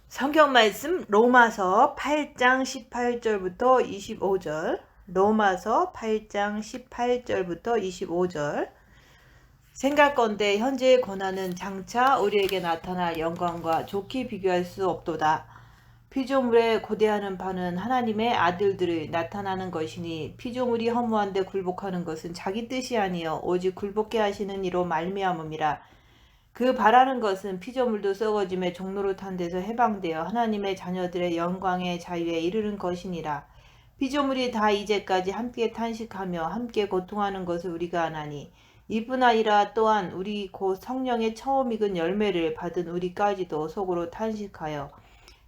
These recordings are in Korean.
성경 말씀 로마서 8장 18절부터 25절. 로마서 8장 18절부터 25절. 생각건대 현재의 고난은 장차 우리에게 나타날 영광과 좋게 비교할 수 없도다. 피조물에 고대하는 바는 하나님의 아들들의 나타나는 것이니 피조물이 허무한데 굴복하는 것은 자기 뜻이 아니요 오직 굴복해 하시는 이로 말미암음이라. 그 바라는 것은 피조물도 썩어짐의 종로로 탄 데서 해방되어 하나님의 자녀들의 영광의 자유에 이르는 것이니라. 피조물이 다 이제까지 함께 탄식하며 함께 고통하는 것을 우리가 아나니 이뿐 아니라 또한 우리 곧 성령의 처음 익은 열매를 받은 우리까지도 속으로 탄식하여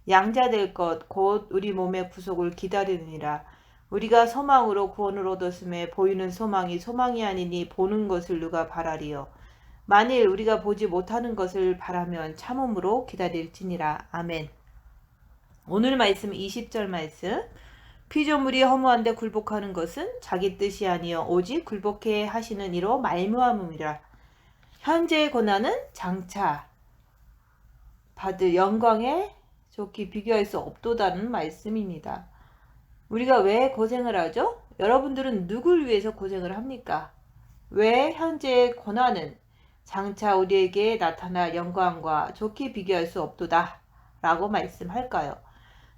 양자될 것 곧 우리 몸의 구속을 기다리느니라. 우리가 소망으로 구원을 얻었음에 보이는 소망이 소망이 아니니 보는 것을 누가 바라리요. 만일 우리가 보지 못하는 것을 바라면 참음으로 기다릴지니라. 아멘. 오늘 말씀 20절 말씀. 피조물이 허무한데 굴복하는 것은 자기 뜻이 아니요 오직 굴복해 하시는 이로 말미암음이라. 현재의 고난은 장차 받을 영광에 좋게 비교할 수 없도다는 말씀입니다. 우리가 왜 고생을 하죠? 여러분들은 누굴 위해서 고생을 합니까? 왜 현재의 고난은 장차 우리에게 나타날 영광과 좋게 비교할 수 없도다 라고 말씀할까요?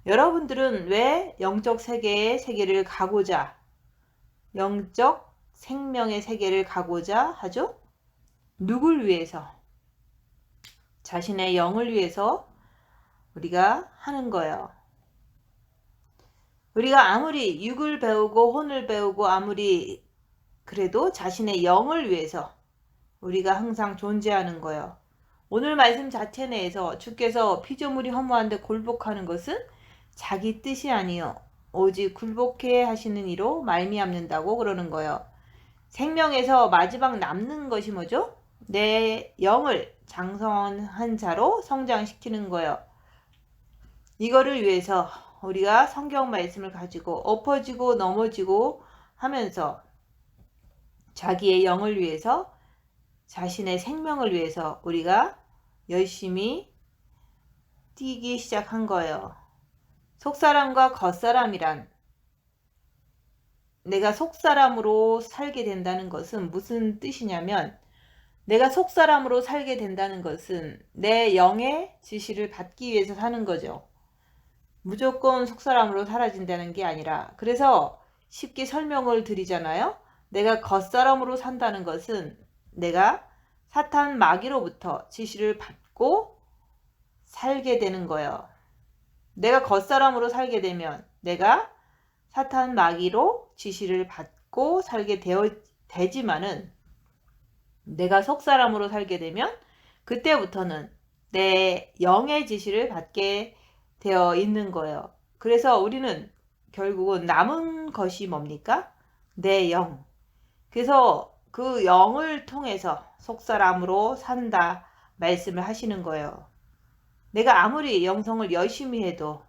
여러분들은 왜 영적 세계의 세계를 가고자, 영적 생명의 세계를 가고자 하죠? 누굴 위해서? 자신의 영을 위해서 우리가 하는 거예요. 우리가 아무리 육을 배우고 혼을 배우고 아무리 그래도 자신의 영을 위해서 우리가 항상 존재하는 거예요. 오늘 말씀 자체 내에서 주께서 피조물이 허무한데 굴복하는 것은 자기 뜻이 아니요 오직 굴복해 하시는 이로 말미암는다고 그러는 거예요. 생명에서 마지막 남는 것이 뭐죠? 내 영을 장성한 자로 성장시키는 거예요. 이거를 위해서 우리가 성경 말씀을 가지고 엎어지고 넘어지고 하면서 자기의 영을 위해서 자신의 생명을 위해서 우리가 열심히 뛰기 시작한 거예요. 속사람과 겉사람이란 내가 속사람으로 살게 된다는 것은 무슨 뜻이냐면 내가 속사람으로 살게 된다는 것은 내 영의 지시를 받기 위해서 사는 거죠. 무조건 속사람으로 사라진다는 게 아니라 그래서 쉽게 설명을 드리잖아요. 내가 겉사람으로 산다는 것은 내가 사탄 마귀로부터 지시를 받고 살게 되는 거예요. 내가 겉사람으로 살게 되면 내가 사탄 마귀로 지시를 받고 살게 되지만은 내가 속사람으로 살게 되면 그때부터는 내 영의 지시를 받게 되어 있는 거예요. 그래서 우리는 결국은 남은 것이 뭡니까? 내 영. 그래서 그 영을 통해서 속사람으로 산다 말씀을 하시는 거예요. 내가 아무리 영성을 열심히 해도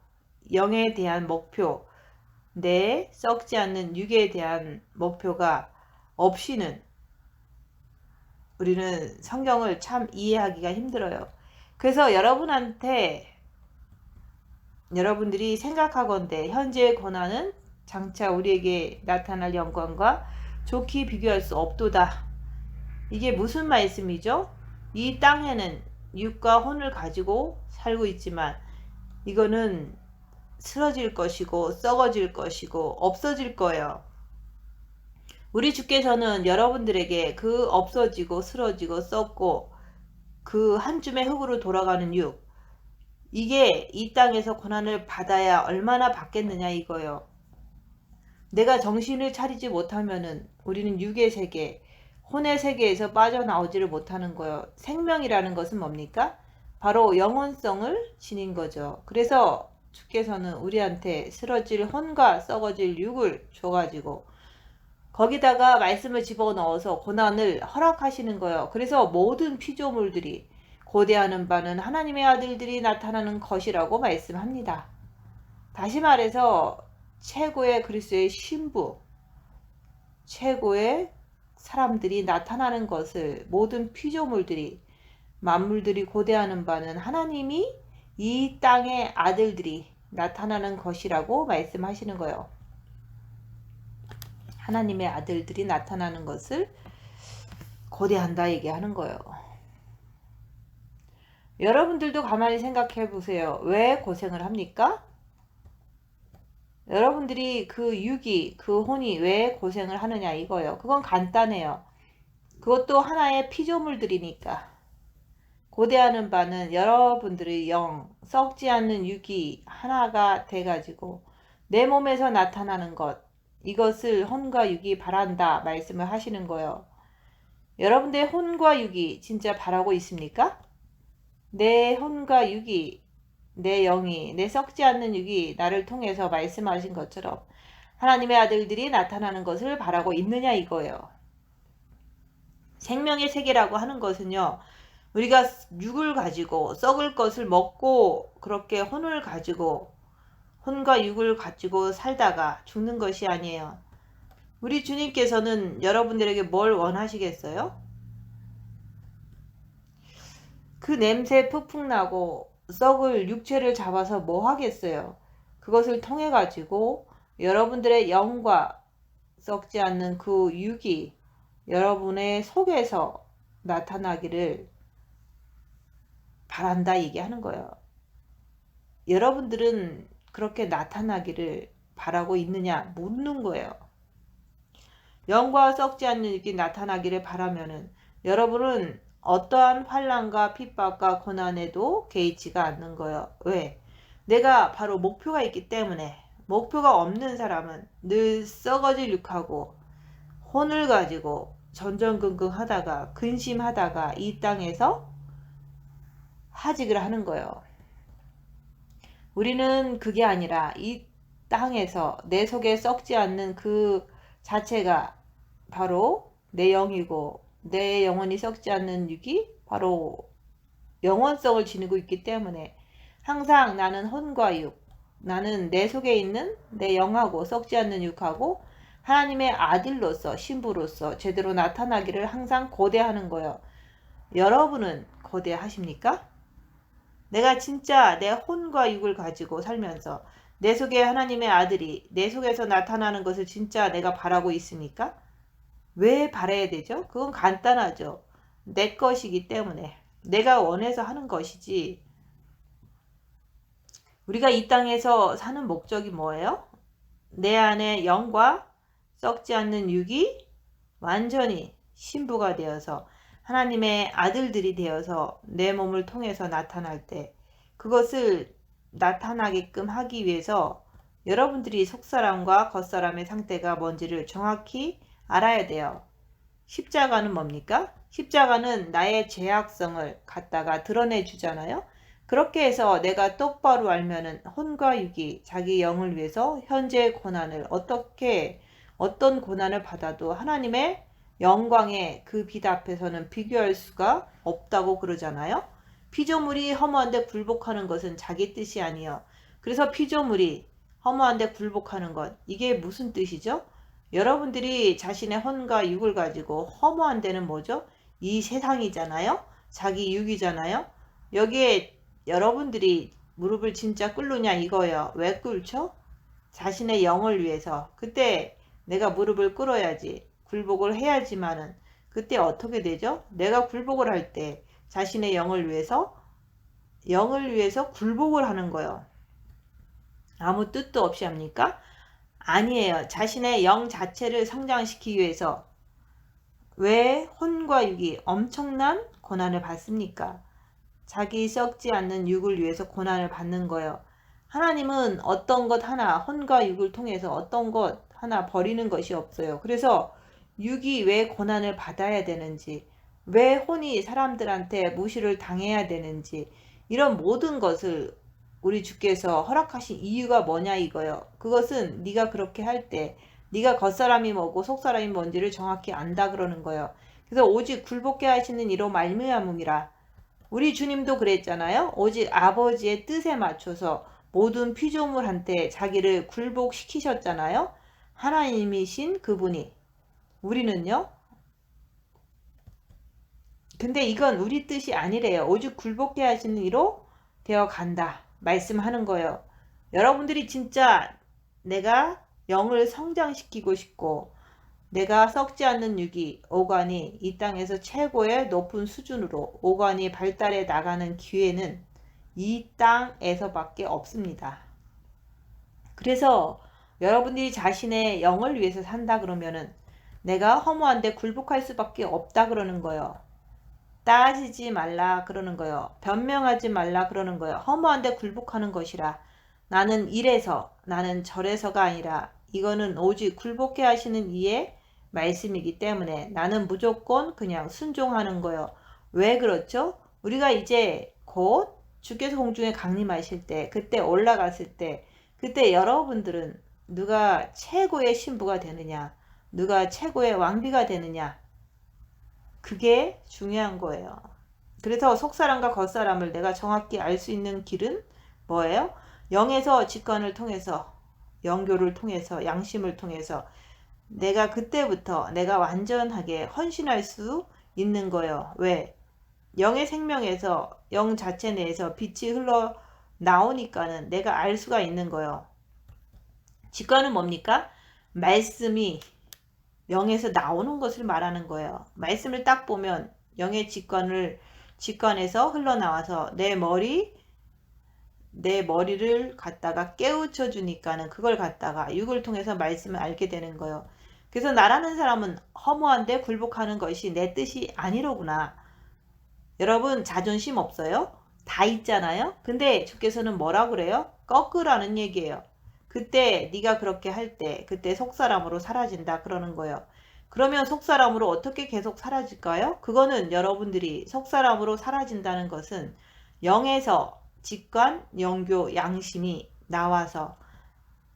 영에 대한 목표, 내 썩지 않는 육에 대한 목표가 없이는 우리는 성경을 참 이해하기가 힘들어요. 그래서 여러분들이 생각하건대 현재의 고난은 장차 우리에게 나타날 영광과 좋게 비교할 수 없도다. 이게 무슨 말씀이죠? 이 땅에는 육과 혼을 가지고 살고 있지만 이거는 쓰러질 것이고 썩어질 것이고 없어질 거예요. 우리 주께서는 여러분들에게 그 없어지고 쓰러지고 썩고 그 한 줌의 흙으로 돌아가는 육, 이게 이 땅에서 고난을 받아야 얼마나 받겠느냐 이거요. 내가 정신을 차리지 못하면은 우리는 육의 세계, 혼의 세계에서 빠져나오지를 못하는 거예요. 생명이라는 것은 뭡니까? 바로 영혼성을 지닌 거죠. 그래서 주께서는 우리한테 쓰러질 혼과 썩어질 육을 줘가지고 거기다가 말씀을 집어넣어서 고난을 허락하시는 거예요. 그래서 모든 피조물들이 고대하는 바는 하나님의 아들들이 나타나는 것이라고 말씀합니다. 다시 말해서 최고의 그리스도의 신부, 최고의 사람들이 나타나는 것을 모든 피조물들이 만물들이 고대하는 바는 하나님이 이 땅의 아들들이 나타나는 것이라고 말씀하시는 거예요. 하나님의 아들들이 나타나는 것을 고대한다 얘기하는 거예요. 여러분들도 가만히 생각해 보세요. 왜 고생을 합니까? 여러분들이 그 육이, 그 혼이 왜 고생을 하느냐 이거예요. 그건 간단해요. 그것도 하나의 피조물들이니까. 고대하는 바는 여러분들의 영, 썩지 않는 육이 하나가 돼가지고 내 몸에서 나타나는 것, 이것을 혼과 육이 바란다 말씀을 하시는 거예요. 여러분들의 혼과 육이 진짜 바라고 있습니까? 내 혼과 육이, 내 영이, 내 썩지 않는 육이 나를 통해서 말씀하신 것처럼 하나님의 아들들이 나타나는 것을 바라고 있느냐 이거예요. 생명의 세계라고 하는 것은요, 우리가 육을 가지고 썩을 것을 먹고 그렇게 혼을 가지고 혼과 육을 가지고 살다가 죽는 것이 아니에요. 우리 주님께서는 여러분들에게 뭘 원하시겠어요? 그 냄새 푹푹 나고 썩을 육체를 잡아서 뭐 하겠어요? 그것을 통해 가지고 여러분들의 영과 썩지 않는 그 육이 여러분의 속에서 나타나기를 바란다 얘기하는 거예요. 여러분들은 그렇게 나타나기를 바라고 있느냐 묻는 거예요. 영과 썩지 않는 육이 나타나기를 바라면은 여러분은 어떠한 환난과 핍박과 고난에도 개의치가 않는 거예요. 왜? 내가 바로 목표가 있기 때문에. 목표가 없는 사람은 늘 썩어질 육하고 혼을 가지고 전전긍긍 하다가 근심하다가 이 땅에서 하직을 하는 거예요. 우리는 그게 아니라 이 땅에서 내 속에 썩지 않는 그 자체가 바로 내 영이고 내 영혼이 썩지 않는 육이 바로 영원성을 지니고 있기 때문에 항상 나는 혼과 육, 나는 내 속에 있는 내 영하고 썩지 않는 육하고 하나님의 아들로서 신부로서 제대로 나타나기를 항상 고대하는 거예요. 여러분은 고대하십니까? 내가 진짜 내 혼과 육을 가지고 살면서 내 속에 하나님의 아들이 내 속에서 나타나는 것을 진짜 내가 바라고 있습니까? 왜 바라야 되죠? 그건 간단하죠. 내 것이기 때문에. 내가 원해서 하는 것이지. 우리가 이 땅에서 사는 목적이 뭐예요? 내 안에 영과 썩지 않는 육이 완전히 신부가 되어서 하나님의 아들들이 되어서 내 몸을 통해서 나타날 때 그것을 나타나게끔 하기 위해서 여러분들이 속사람과 겉사람의 상태가 뭔지를 정확히 알아야 돼요. 십자가는 뭡니까? 십자가는 나의 죄악성을 갖다가 드러내 주잖아요. 그렇게 해서 내가 똑바로 알면은 혼과 육이 자기 영을 위해서 현재 고난을 어떤 고난을 받아도 하나님의 영광의 그 빛 앞에서는 비교할 수가 없다고 그러잖아요. 피조물이 허무한데 굴복하는 것은 자기 뜻이 아니요. 그래서 피조물이 허무한데 굴복하는 것, 이게 무슨 뜻이죠? 여러분들이 자신의 혼과 육을 가지고 허무한 데는 뭐죠? 이 세상이잖아요. 자기 육이잖아요. 여기에 여러분들이 무릎을 진짜 꿇느냐 이거예요. 왜 꿇죠? 자신의 영을 위해서. 그때 내가 무릎을 꿇어야지. 굴복을 해야지만은 그때 어떻게 되죠? 내가 굴복을 할 때 자신의 영을 위해서 굴복을 하는 거예요. 아무 뜻도 없이 합니까? 아니에요. 자신의 영 자체를 성장시키기 위해서. 왜 혼과 육이 엄청난 고난을 받습니까? 자기 썩지 않는 육을 위해서 고난을 받는 거예요. 하나님은 어떤 것 하나 혼과 육을 통해서 어떤 것 하나 버리는 것이 없어요. 그래서 육이 왜 고난을 받아야 되는지, 왜 혼이 사람들한테 무시를 당해야 되는지, 이런 모든 것을 우리 주께서 허락하신 이유가 뭐냐 이거요. 그것은 네가 그렇게 할 때 네가 겉사람이 뭐고 속사람이 뭔지를 정확히 안다 그러는 거예요. 그래서 오직 굴복해 하시는 이로 말미암음이라. 우리 주님도 그랬잖아요. 오직 아버지의 뜻에 맞춰서 모든 피조물한테 자기를 굴복시키셨잖아요. 하나님이신 그분이. 우리는요. 근데 이건 우리 뜻이 아니래요. 오직 굴복해 하시는 이로 되어 간다 말씀하는 거예요. 여러분들이 진짜 내가 영을 성장시키고 싶고 내가 썩지 않는 유기, 오간이 이 땅에서 최고의 높은 수준으로 오간이 발달해 나가는 기회는 이 땅에서밖에 없습니다. 그래서 여러분들이 자신의 영을 위해서 산다 그러면은 내가 허무한데 굴복할 수밖에 없다 그러는 거예요. 따지지 말라 그러는 거예요. 변명하지 말라 그러는 거예요. 허무한데 굴복하는 것이라. 나는 이래서 나는 저래서가 아니라 이거는 오직 굴복해 하시는 이의 말씀이기 때문에 나는 무조건 그냥 순종하는 거예요. 왜 그렇죠? 우리가 이제 곧 주께서 공중에 강림하실 때 그때 올라갔을 때 그때 여러분들은 누가 최고의 신부가 되느냐 누가 최고의 왕비가 되느냐 그게 중요한 거예요. 그래서 속사람과 겉사람을 내가 정확히 알 수 있는 길은 뭐예요? 영에서 직관을 통해서 영교를 통해서 양심을 통해서 내가 그때부터 내가 완전하게 헌신할 수 있는 거예요. 왜? 영의 생명에서 영 자체 내에서 빛이 흘러 나오니까는 내가 알 수가 있는 거예요. 직관은 뭡니까? 말씀이 영에서 나오는 것을 말하는 거예요. 말씀을 딱 보면 영의 직관에서 흘러나와서 내 머리를 갖다가 깨우쳐 주니까는 그걸 갖다가 육을 통해서 말씀을 알게 되는 거예요. 그래서 나라는 사람은 허무한데 굴복하는 것이 내 뜻이 아니로구나. 여러분 자존심 없어요? 다 있잖아요. 근데 주께서는 뭐라 그래요? 꺾으라는 얘기예요. 그때 네가 그렇게 할 때 그때 속사람으로 사라진다 그러는 거예요. 그러면 속사람으로 어떻게 계속 사라질까요? 그거는 여러분들이 속사람으로 사라진다는 것은 영에서 직관, 영교, 양심이 나와서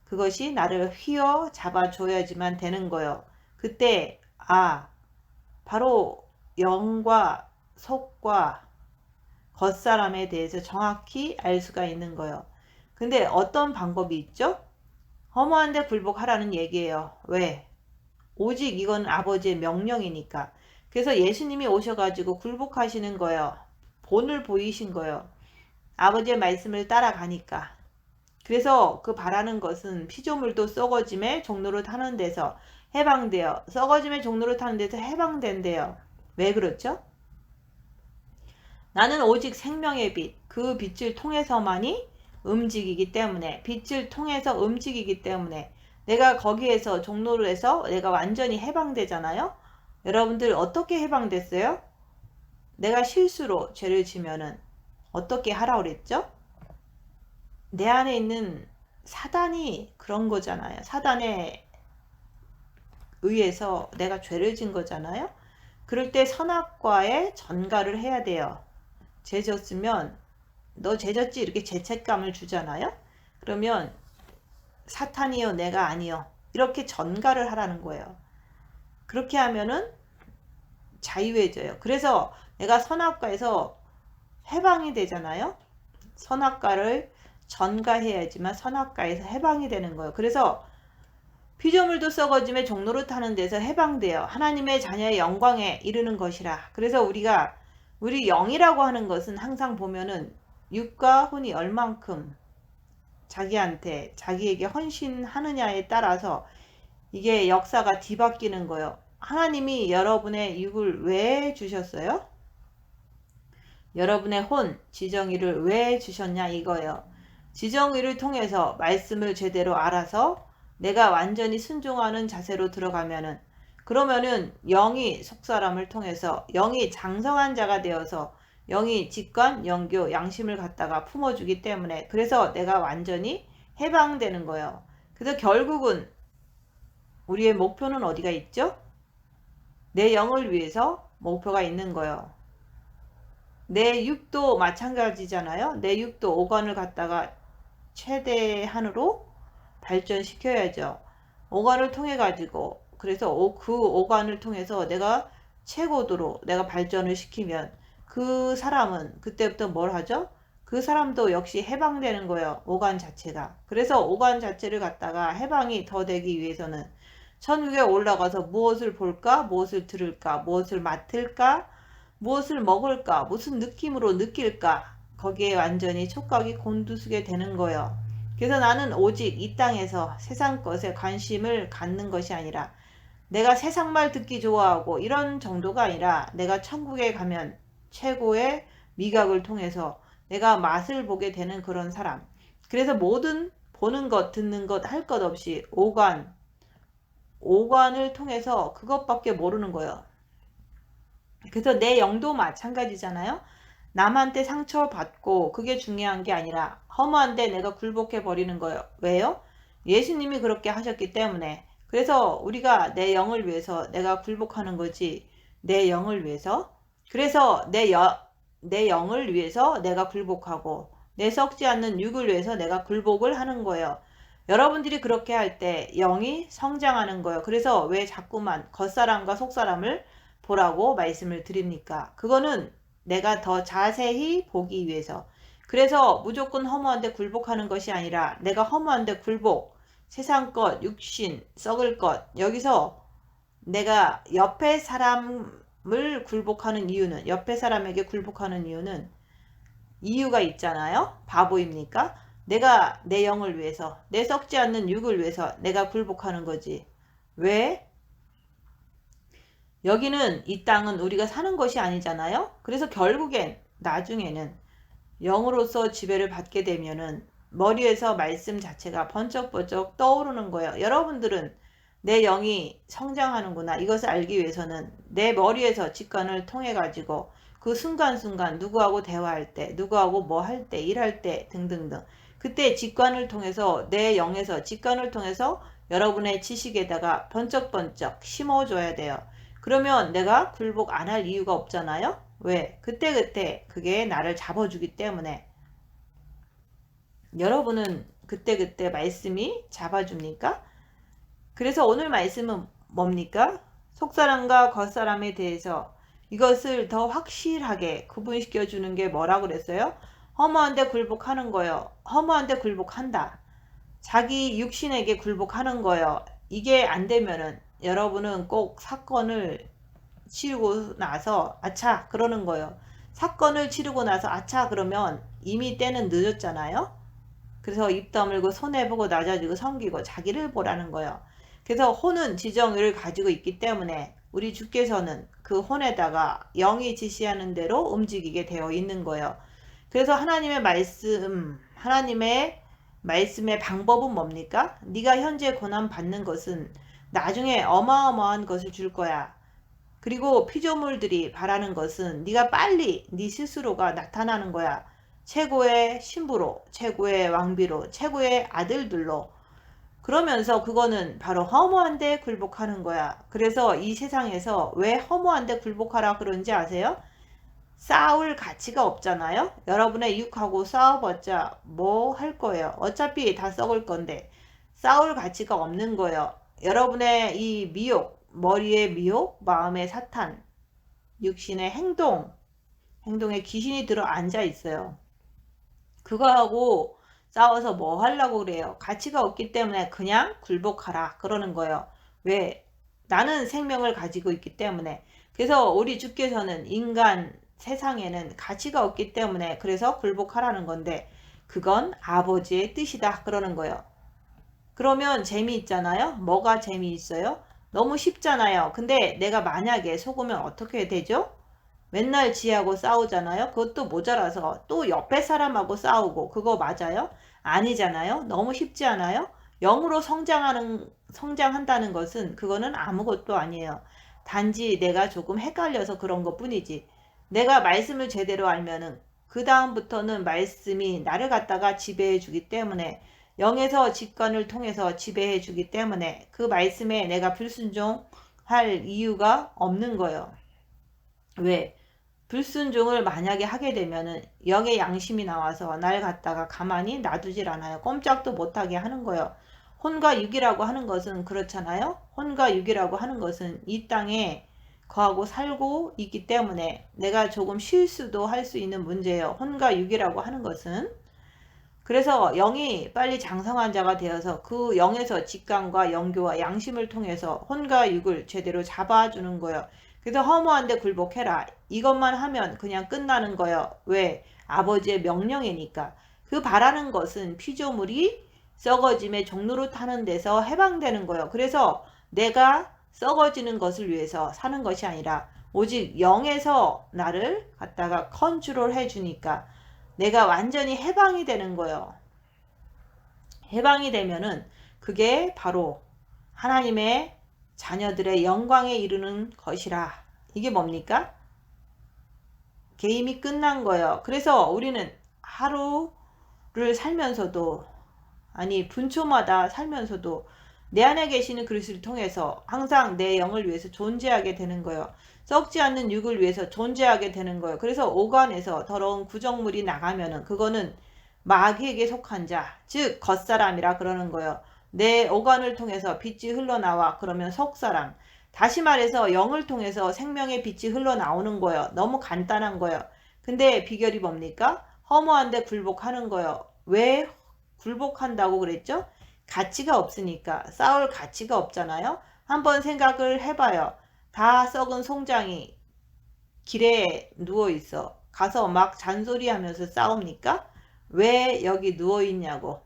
그것이 나를 휘어 잡아줘야지만 되는 거예요. 그때 바로 영과 속과 겉사람에 대해서 정확히 알 수가 있는 거예요. 근데 어떤 방법이 있죠? 허무한데 굴복하라는 얘기예요. 왜? 오직 이건 아버지의 명령이니까. 그래서 예수님이 오셔가지고 굴복하시는 거예요. 본을 보이신 거예요. 아버지의 말씀을 따라가니까. 그래서 그 바라는 것은 피조물도 썩어짐의 종로를 타는 데서 해방되어 썩어짐의 종로를 타는 데서 해방된대요. 왜 그렇죠? 나는 오직 생명의 빛, 그 빛을 통해서만이 움직이기 때문에 빛을 통해서 움직이기 때문에 내가 거기에서 종로를 해서 내가 완전히 해방되잖아요. 여러분들 어떻게 해방됐어요? 내가 실수로 죄를 지면은 어떻게 하라고 그랬죠? 내 안에 있는 사단이 그런 거잖아요. 사단에 의해서 내가 죄를 진 거잖아요. 그럴 때 선악과에 전가를 해야 돼요. 죄 졌으면 너 죄 졌지 이렇게 죄책감을 주잖아요. 그러면 사탄이요 내가 아니요 이렇게 전가를 하라는 거예요. 그렇게 하면은 자유해져요. 그래서 내가 선악과에서 해방이 되잖아요. 선악과를 전가해야지만 선악과에서 해방이 되는 거예요. 그래서 피조물도 썩어짐의 종로를 타는 데서 해방되어 하나님의 자녀의 영광에 이르는 것이라. 그래서 우리 영이라고 하는 것은 항상 보면은 육과 혼이 얼만큼 자기에게 헌신하느냐에 따라서 이게 역사가 뒤바뀌는 거예요. 하나님이 여러분의 육을 왜 주셨어요? 여러분의 혼, 지정의를 왜 주셨냐 이거예요. 지정의를 통해서 말씀을 제대로 알아서 내가 완전히 순종하는 자세로 들어가면은 그러면은 영이 속사람을 통해서 영이 장성한 자가 되어서 영이 직관, 영교, 양심을 갖다가 품어주기 때문에 그래서 내가 완전히 해방되는 거예요. 그래서 결국은 우리의 목표는 어디가 있죠? 내 영을 위해서 목표가 있는 거예요. 내 육도 마찬가지잖아요. 내 육도 오간을 갖다가 최대한으로 발전시켜야죠. 오간을 통해 가지고 그래서 그 오간을 통해서 내가 최고도로 내가 발전을 시키면 그 사람은 그때부터 뭘 하죠? 그 사람도 역시 해방되는 거예요. 오간 자체가. 그래서 오간 자체를 갖다가 해방이 더 되기 위해서는 천국에 올라가서 무엇을 볼까? 무엇을 들을까? 무엇을 맡을까? 무엇을 먹을까? 무슨 느낌으로 느낄까? 거기에 완전히 촉각이 곤두서게 되는 거예요. 그래서 나는 오직 이 땅에서 세상 것에 관심을 갖는 것이 아니라 내가 세상 말 듣기 좋아하고 이런 정도가 아니라 내가 천국에 가면 최고의 미각을 통해서 내가 맛을 보게 되는 그런 사람. 그래서 모든 보는 것, 듣는 것, 할 것 없이 오관을 통해서 그것밖에 모르는 거예요. 그래서 내 영도 마찬가지잖아요. 남한테 상처받고 그게 중요한 게 아니라 허무한데 내가 굴복해 버리는 거예요. 왜요? 예수님이 그렇게 하셨기 때문에. 그래서 우리가 내 영을 위해서 내가 굴복하는 거지. 내 영을 위해서. 그래서 내 영을 위해서 내가 굴복하고 내 썩지 않는 육을 위해서 내가 굴복을 하는 거예요. 여러분들이 그렇게 할 때 영이 성장하는 거예요. 그래서 왜 자꾸만 겉사람과 속사람을 보라고 말씀을 드립니까? 그거는 내가 더 자세히 보기 위해서. 그래서 무조건 허무한데 굴복하는 것이 아니라 내가 허무한데 굴복, 세상 것, 육신, 썩을 것, 여기서 내가 옆에 사람을 굴복하는 이유는, 옆에 사람에게 굴복하는 이유는 이유가 있잖아요. 바보입니까? 내가 내 영을 위해서, 내 썩지 않는 육을 위해서 내가 굴복하는 거지. 왜? 여기는 이 땅은 우리가 사는 것이 아니잖아요. 그래서 결국엔 나중에는 영으로서 지배를 받게 되면은 머리에서 말씀 자체가 번쩍번쩍 떠오르는 거예요. 여러분들은 내 영이 성장하는구나. 이것을 알기 위해서는 내 머리에서 직관을 통해 가지고 그 순간순간 누구하고 대화할 때, 누구하고 뭐 할 때, 일할 때 등등등. 그때 직관을 통해서 내 영에서 직관을 통해서 여러분의 지식에다가 번쩍번쩍 심어줘야 돼요. 그러면 내가 굴복 안 할 이유가 없잖아요. 왜? 그때그때 그게 나를 잡아주기 때문에. 여러분은 그때그때 말씀이 잡아줍니까? 그래서 오늘 말씀은 뭡니까? 속사람과 겉사람에 대해서 이것을 더 확실하게 구분시켜 주는 게 뭐라고 그랬어요? 허무한데 굴복하는 거예요. 허무한데 굴복한다. 자기 육신에게 굴복하는 거예요. 이게 안 되면은 여러분은 꼭 사건을 치르고 나서 아차 그러는 거예요. 사건을 치르고 나서 아차 그러면 이미 때는 늦었잖아요. 그래서 입 다물고 손해보고 낮아지고 섬기고 자기를 보라는 거예요. 그래서 혼은 지정의를 가지고 있기 때문에 우리 주께서는 그 혼에다가 영이 지시하는 대로 움직이게 되어 있는 거예요. 그래서 하나님의 말씀의 방법은 뭡니까? 네가 현재 고난 받는 것은 나중에 어마어마한 것을 줄 거야. 그리고 피조물들이 바라는 것은 네가 빨리 네 스스로가 나타나는 거야. 최고의 신부로, 최고의 왕비로, 최고의 아들들로. 그러면서 그거는 바로 허무한데 굴복하는 거야. 그래서 이 세상에서 왜 허무한데 굴복하라 그런지 아세요? 싸울 가치가 없잖아요. 여러분의 육하고 싸워봤자 뭐 할 거예요. 어차피 다 썩을 건데 싸울 가치가 없는 거예요. 여러분의 이 미혹, 머리의 미혹, 마음의 사탄, 육신의 행동에 귀신이 들어 앉아 있어요. 그거하고 싸워서 뭐 하려고 그래요. 가치가 없기 때문에 그냥 굴복하라 그러는 거예요. 왜? 나는 생명을 가지고 있기 때문에. 그래서 우리 주께서는 인간 세상에는 가치가 없기 때문에 그래서 굴복하라는 건데 그건 아버지의 뜻이다 그러는 거예요. 그러면 재미있잖아요. 뭐가 재미있어요? 너무 쉽잖아요. 근데 내가 만약에 속으면 어떻게 되죠? 맨날 지하고 싸우잖아요. 그것도 모자라서 또 옆에 사람하고 싸우고 그거 맞아요? 아니잖아요. 너무 쉽지 않아요? 영으로 성장한다는 것은 그거는 아무것도 아니에요. 단지 내가 조금 헷갈려서 그런 것 뿐이지. 내가 말씀을 제대로 알면은 그 다음부터는 말씀이 나를 갖다가 지배해 주기 때문에 영에서 직관을 통해서 지배해 주기 때문에 그 말씀에 내가 불순종할 이유가 없는 거예요. 왜? 불순종을 만약에 하게 되면은 영의 양심이 나와서 날 갖다가 가만히 놔두질 않아요. 꼼짝도 못하게 하는 거예요. 혼과 육이라고 하는 것은 그렇잖아요. 혼과 육이라고 하는 것은 이 땅에 거하고 살고 있기 때문에 내가 조금 실수도 할 수 있는 문제예요. 혼과 육이라고 하는 것은. 그래서 영이 빨리 장성한 자가 되어서 그 영에서 직감과 영교와 양심을 통해서 혼과 육을 제대로 잡아주는 거예요. 그래서 허무한데 굴복해라. 이것만 하면 그냥 끝나는 거예요. 왜? 아버지의 명령이니까. 그 바라는 것은 피조물이 썩어짐의 종로로 타는 데서 해방되는 거예요. 그래서 내가 썩어지는 것을 위해서 사는 것이 아니라 오직 영에서 나를 갖다가 컨트롤 해주니까 내가 완전히 해방이 되는 거예요. 해방이 되면은 그게 바로 하나님의 자녀들의 영광에 이르는 것이라. 이게 뭡니까? 게임이 끝난 거예요. 그래서 우리는 하루를 살면서도, 아니 분초마다 살면서도 내 안에 계시는 그리스도를 통해서 항상 내 영을 위해서 존재하게 되는 거예요. 썩지 않는 육을 위해서 존재하게 되는 거예요. 그래서 오간에서 더러운 구정물이 나가면은 그거는 마귀에게 속한 자, 즉 겉사람이라 그러는 거예요. 내 오간을 통해서 빛이 흘러나와 그러면 속사람. 다시 말해서 영을 통해서 생명의 빛이 흘러나오는 거예요. 너무 간단한 거예요. 근데 비결이 뭡니까? 허무한데 굴복하는 거예요. 왜 굴복한다고 그랬죠? 가치가 없으니까. 싸울 가치가 없잖아요. 한번 생각을 해봐요. 다 썩은 송장이 길에 누워있어. 가서 막 잔소리하면서 싸웁니까? 왜 여기 누워있냐고.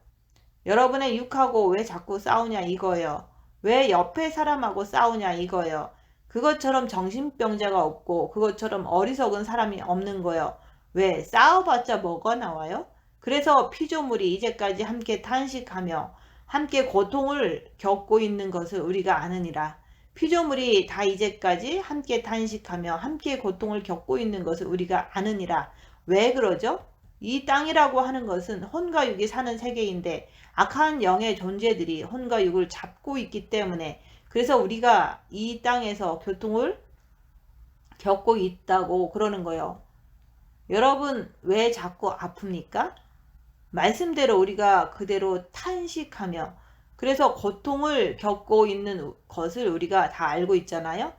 여러분의 육하고 왜 자꾸 싸우냐 이거예요. 왜 옆에 사람하고 싸우냐 이거예요. 그것처럼 정신병자가 없고 그것처럼 어리석은 사람이 없는 거예요. 왜? 싸워봤자 뭐가 나와요? 그래서 피조물이 이제까지 함께 탄식하며 함께 고통을 겪고 있는 것을 우리가 아느니라. 피조물이 다 이제까지 함께 탄식하며 함께 고통을 겪고 있는 것을 우리가 아느니라. 왜 그러죠? 이 땅이라고 하는 것은 혼과 육이 사는 세계인데 악한 영의 존재들이 혼과 육을 잡고 있기 때문에, 그래서 우리가 이 땅에서 고통을 겪고 있다고 그러는 거예요. 여러분 왜 자꾸 아픕니까? 말씀대로 우리가 그대로 탄식하며 그래서 고통을 겪고 있는 것을 우리가 다 알고 있잖아요.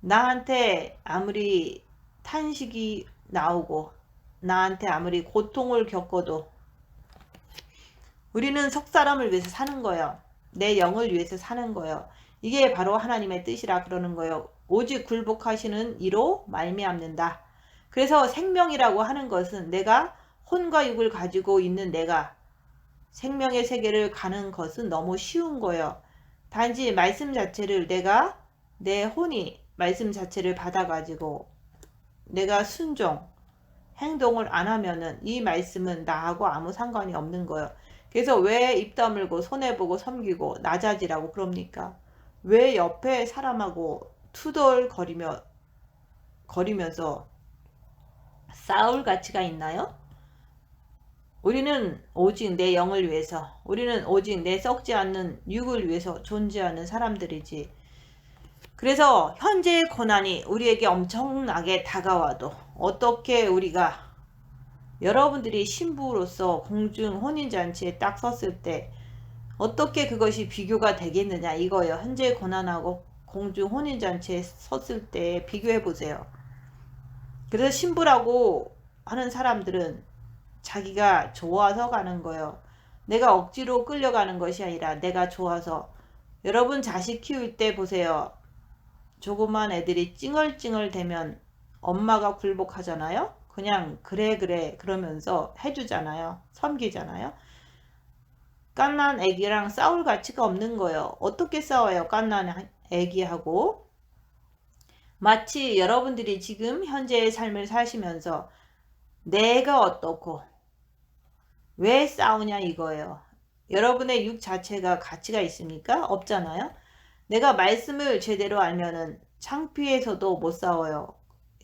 나한테 아무리 탄식이 나오고 나한테 아무리 고통을 겪어도 우리는 속사람을 위해서 사는 거예요. 내 영을 위해서 사는 거예요. 이게 바로 하나님의 뜻이라 그러는 거예요. 오직 굴복하시는 이로 말미암는다. 그래서 생명이라고 하는 것은 내가 혼과 육을 가지고 있는 내가 생명의 세계를 가는 것은 너무 쉬운 거예요. 단지 말씀 자체를 내가 내 혼이 말씀 자체를 받아가지고 내가 순종 행동을 안 하면은 이 말씀은 나하고 아무 상관이 없는 거예요. 그래서 왜 입 다물고 손해보고 섬기고 나자지라고 그럽니까? 왜 옆에 사람하고 거리면서 싸울 가치가 있나요? 우리는 오직 내 영을 위해서, 우리는 오직 내 썩지 않는 육을 위해서 존재하는 사람들이지. 그래서 현재의 고난이 우리에게 엄청나게 다가와도 어떻게 우리가, 여러분들이 신부로서 공중 혼인잔치에 딱 섰을 때 어떻게 그것이 비교가 되겠느냐 이거예요. 현재의 고난하고 공중 혼인잔치에 섰을 때 비교해 보세요. 그래서 신부라고 하는 사람들은 자기가 좋아서 가는 거예요. 내가 억지로 끌려가는 것이 아니라 내가 좋아서. 여러분 자식 키울 때 보세요. 조그만 애들이 찡얼찡얼 대면 엄마가 굴복하잖아요. 그냥 그래 그러면서 해주잖아요. 섬기잖아요. 갓난 애기랑 싸울 가치가 없는 거예요. 어떻게 싸워요? 갓난 애기하고. 마치 여러분들이 지금 현재의 삶을 사시면서 내가 어떻고 왜 싸우냐 이거예요. 여러분의 육 자체가 가치가 있습니까? 없잖아요. 내가 말씀을 제대로 알면은 창피해서도 못 싸워요.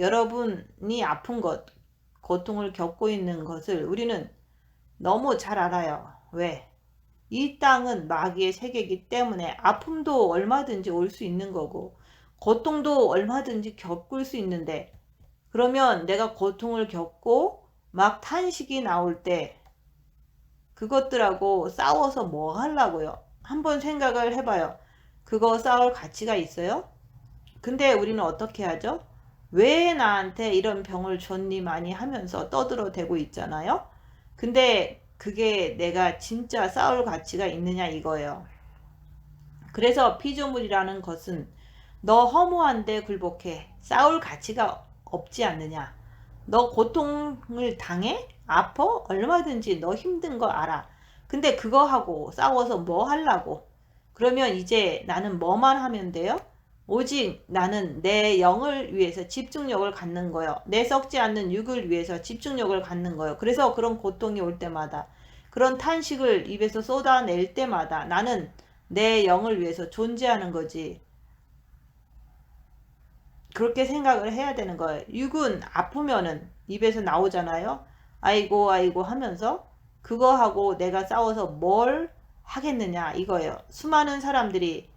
여러분이 아픈 것, 고통을 겪고 있는 것을 우리는 너무 잘 알아요. 왜? 이 땅은 마귀의 세계이기 때문에 아픔도 얼마든지 올 수 있는 거고 고통도 얼마든지 겪을 수 있는데, 그러면 내가 고통을 겪고 막 탄식이 나올 때 그것들하고 싸워서 뭐 하려고요? 한번 생각을 해봐요. 그거 싸울 가치가 있어요? 근데 우리는 어떻게 하죠? 왜 나한테 이런 병을 줬니 많이 하면서 떠들어대고 있잖아요. 근데 그게 내가 진짜 싸울 가치가 있느냐 이거예요. 그래서 피조물이라는 것은 너 허무한데 굴복해. 싸울 가치가 없지 않느냐. 너 고통을 당해? 아파? 얼마든지 너 힘든 거 알아. 근데 그거 하고 싸워서 뭐 하려고? 그러면 이제 나는 뭐만 하면 돼요? 오직 나는 내 영을 위해서 집중력을 갖는 거예요. 내 썩지 않는 육을 위해서 집중력을 갖는 거예요. 그래서 그런 고통이 올 때마다, 그런 탄식을 입에서 쏟아낼 때마다 나는 내 영을 위해서 존재하는 거지. 그렇게 생각을 해야 되는 거예요. 육은 아프면은 입에서 나오잖아요. 아이고 아이고 하면서 그거 하고 내가 싸워서 뭘 하겠느냐 이거예요. 수많은 사람들이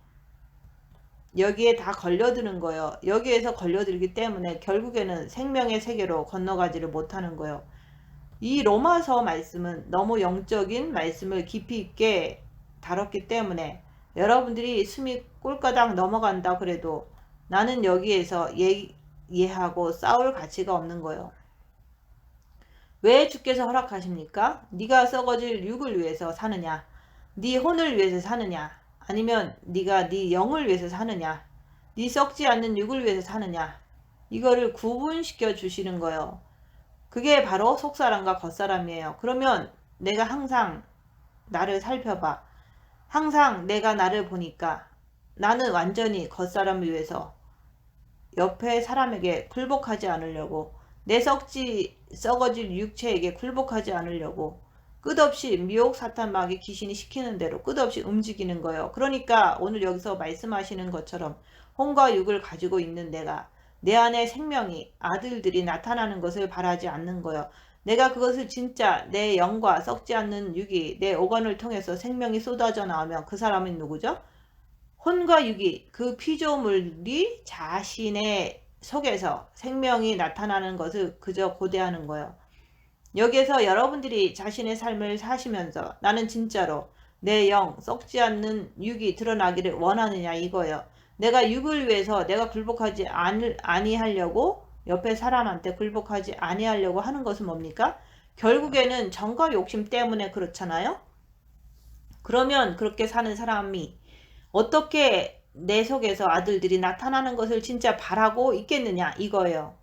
여기에 다 걸려드는 거예요. 여기에서 걸려들기 때문에 결국에는 생명의 세계로 건너가지를 못하는 거예요. 이 로마서 말씀은 너무 영적인 말씀을 깊이 있게 다뤘기 때문에 여러분들이 숨이 꼴까닥 넘어간다 그래도 나는 여기에서 얘하고 싸울 가치가 없는 거예요. 왜 주께서 허락하십니까? 네가 썩어질 육을 위해서 사느냐? 네 혼을 위해서 사느냐? 아니면 네가 네 영을 위해서 사느냐? 네 썩지 않는 육을 위해서 사느냐? 이거를 구분시켜 주시는 거예요. 그게 바로 속사람과 겉사람이에요. 그러면 내가 항상 나를 살펴봐. 항상 내가 나를 보니까 나는 완전히 겉사람을 위해서 옆에 사람에게 굴복하지 않으려고, 내 썩어질 육체에게 굴복하지 않으려고 끝없이 미혹 사탄 마귀 귀신이 시키는 대로 끝없이 움직이는 거예요. 그러니까 오늘 여기서 말씀하시는 것처럼 혼과 육을 가지고 있는 내가 내 안에 생명이 아들들이 나타나는 것을 바라지 않는 거예요. 내가 그것을 진짜 내 영과 썩지 않는 육이 내 오건을 통해서 생명이 쏟아져 나오면 그 사람은 누구죠? 혼과 육이 그 피조물이 자신의 속에서 생명이 나타나는 것을 그저 고대하는 거예요. 여기에서 여러분들이 자신의 삶을 사시면서 나는 진짜로 내 영 썩지 않는 육이 드러나기를 원하느냐 이거예요. 내가 육을 위해서 내가 굴복하지 아니하려고 옆에 사람한테 굴복하지 아니하려고 하는 것은 뭡니까? 결국에는 정과 욕심 때문에 그렇잖아요. 그러면 그렇게 사는 사람이 어떻게 내 속에서 아들들이 나타나는 것을 진짜 바라고 있겠느냐 이거예요.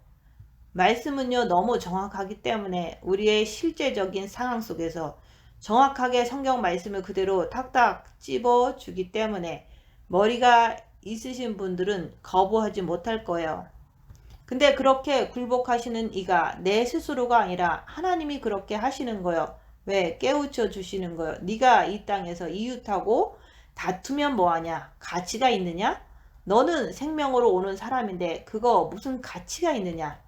말씀은요 너무 정확하기 때문에 우리의 실제적인 상황 속에서 정확하게 성경 말씀을 그대로 탁탁 찝어주기 때문에 머리가 있으신 분들은 거부하지 못할 거예요. 근데 그렇게 굴복하시는 이가 내 스스로가 아니라 하나님이 그렇게 하시는 거예요. 왜? 깨우쳐 주시는 거예요. 네가 이 땅에서 이웃하고 다투면 뭐하냐? 가치가 있느냐? 너는 생명으로 오는 사람인데 그거 무슨 가치가 있느냐?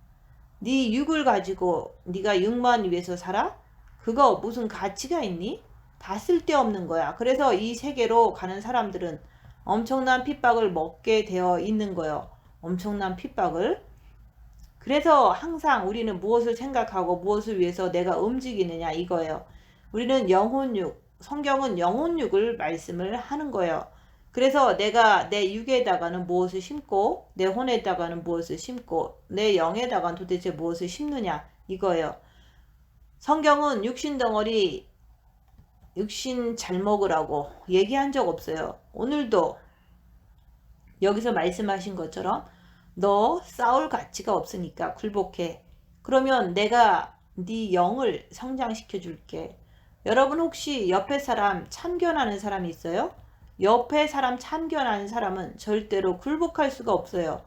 네 육을 가지고 네가 육만 위해서 살아? 그거 무슨 가치가 있니? 다 쓸데없는 거야. 그래서 이 세계로 가는 사람들은 엄청난 핍박을 먹게 되어 있는 거예요. 엄청난 핍박을. 그래서 항상 우리는 무엇을 생각하고 무엇을 위해서 내가 움직이느냐 이거예요. 우리는 영혼육, 성경은 영혼육을 말씀을 하는 거예요. 그래서 내가 내 육에다가는 무엇을 심고 내 혼에다가는 무엇을 심고 내 영에다가는 도대체 무엇을 심느냐 이거예요. 성경은 육신 덩어리 육신 잘 먹으라고 얘기한 적 없어요. 오늘도 여기서 말씀하신 것처럼 너 싸울 가치가 없으니까 굴복해. 그러면 내가 네 영을 성장시켜 줄게. 여러분 혹시 옆에 사람 참견하는 사람이 있어요? 옆에 사람 참견하는 사람은 절대로 굴복할 수가 없어요.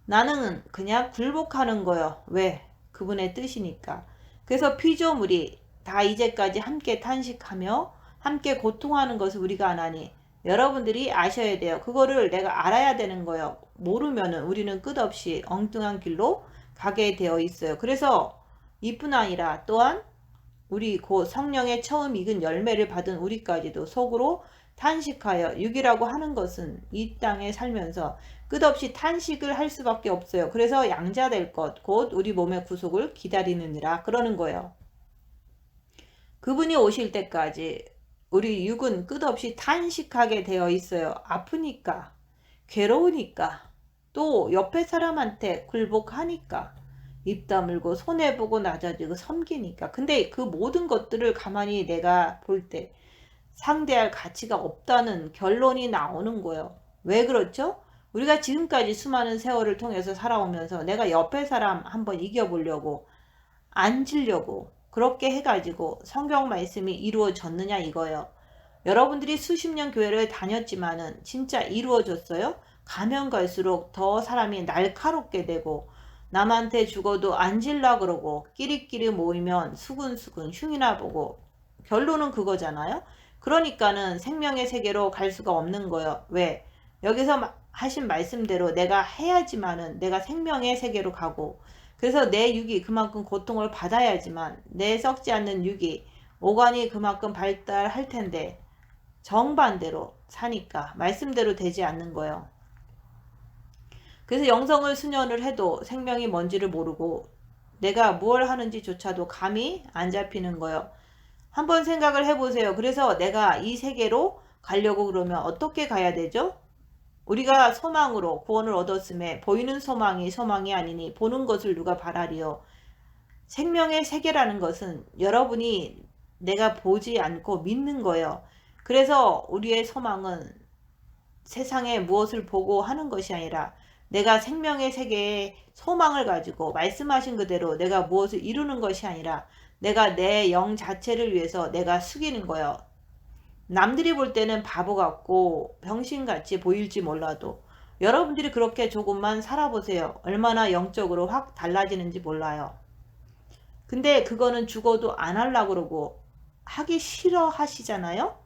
나는 그냥 굴복하는 거예요. 왜? 그분의 뜻이니까. 그래서 피조물이 다 이제까지 함께 탄식하며 함께 고통하는 것을 우리가 안 하니 여러분들이 아셔야 돼요. 그거를 내가 알아야 되는 거예요. 모르면은 우리는 끝없이 엉뚱한 길로 가게 되어 있어요. 그래서 이뿐 아니라 또한 우리 곧 성령의 처음 익은 열매를 받은 우리까지도 속으로 탄식하여 육이라고 하는 것은 이 땅에 살면서 끝없이 탄식을 할 수밖에 없어요. 그래서 양자될 것, 곧 우리 몸의 구속을 기다리느니라 그러는 거예요. 그분이 오실 때까지 우리 육은 끝없이 탄식하게 되어 있어요. 아프니까, 괴로우니까, 또 옆에 사람한테 굴복하니까, 입 다물고 손해보고 낮아지고 섬기니까. 근데 그 모든 것들을 가만히 내가 볼 때 상대할 가치가 없다는 결론이 나오는 거예요. 왜 그렇죠? 우리가 지금까지 수많은 세월을 통해서 살아오면서 내가 옆에 사람 한번 이겨보려고 앉으려고 그렇게 해가지고 성경 말씀이 이루어졌느냐 이거예요. 여러분들이 수십 년 교회를 다녔지만은 진짜 이루어졌어요? 가면 갈수록 더 사람이 날카롭게 되고 남한테 죽어도 앉으려 그러고 끼리끼리 모이면 수근수근 흉이나 보고 결론은 그거잖아요. 그러니까는 생명의 세계로 갈 수가 없는 거예요. 왜? 여기서 하신 말씀대로 내가 해야지만은 내가 생명의 세계로 가고 그래서 내 육이 그만큼 고통을 받아야지만 내 썩지 않는 육이 오간이 그만큼 발달할 텐데 정반대로 사니까 말씀대로 되지 않는 거예요. 그래서 영성을 수년을 해도 생명이 뭔지를 모르고 내가 무엇을 하는지조차도 감이 안 잡히는 거예요. 한번 생각을 해보세요. 그래서 내가 이 세계로 가려고 그러면 어떻게 가야 되죠? 우리가 소망으로 구원을 얻었음에 보이는 소망이 아니니 보는 것을 누가 바라리요. 생명의 세계라는 것은 여러분이 내가 보지 않고 믿는 거예요. 그래서 우리의 소망은 세상에 무엇을 보고 하는 것이 아니라 내가 생명의 세계에 소망을 가지고 말씀하신 그대로 내가 무엇을 이루는 것이 아니라 내가 내 영 자체를 위해서 내가 숙이는 거예요. 남들이 볼 때는 바보 같고 병신같이 보일지 몰라도 여러분들이 그렇게 조금만 살아보세요. 얼마나 영적으로 확 달라지는지 몰라요. 근데 그거는 죽어도 안 하려고 그러고 하기 싫어 하시잖아요.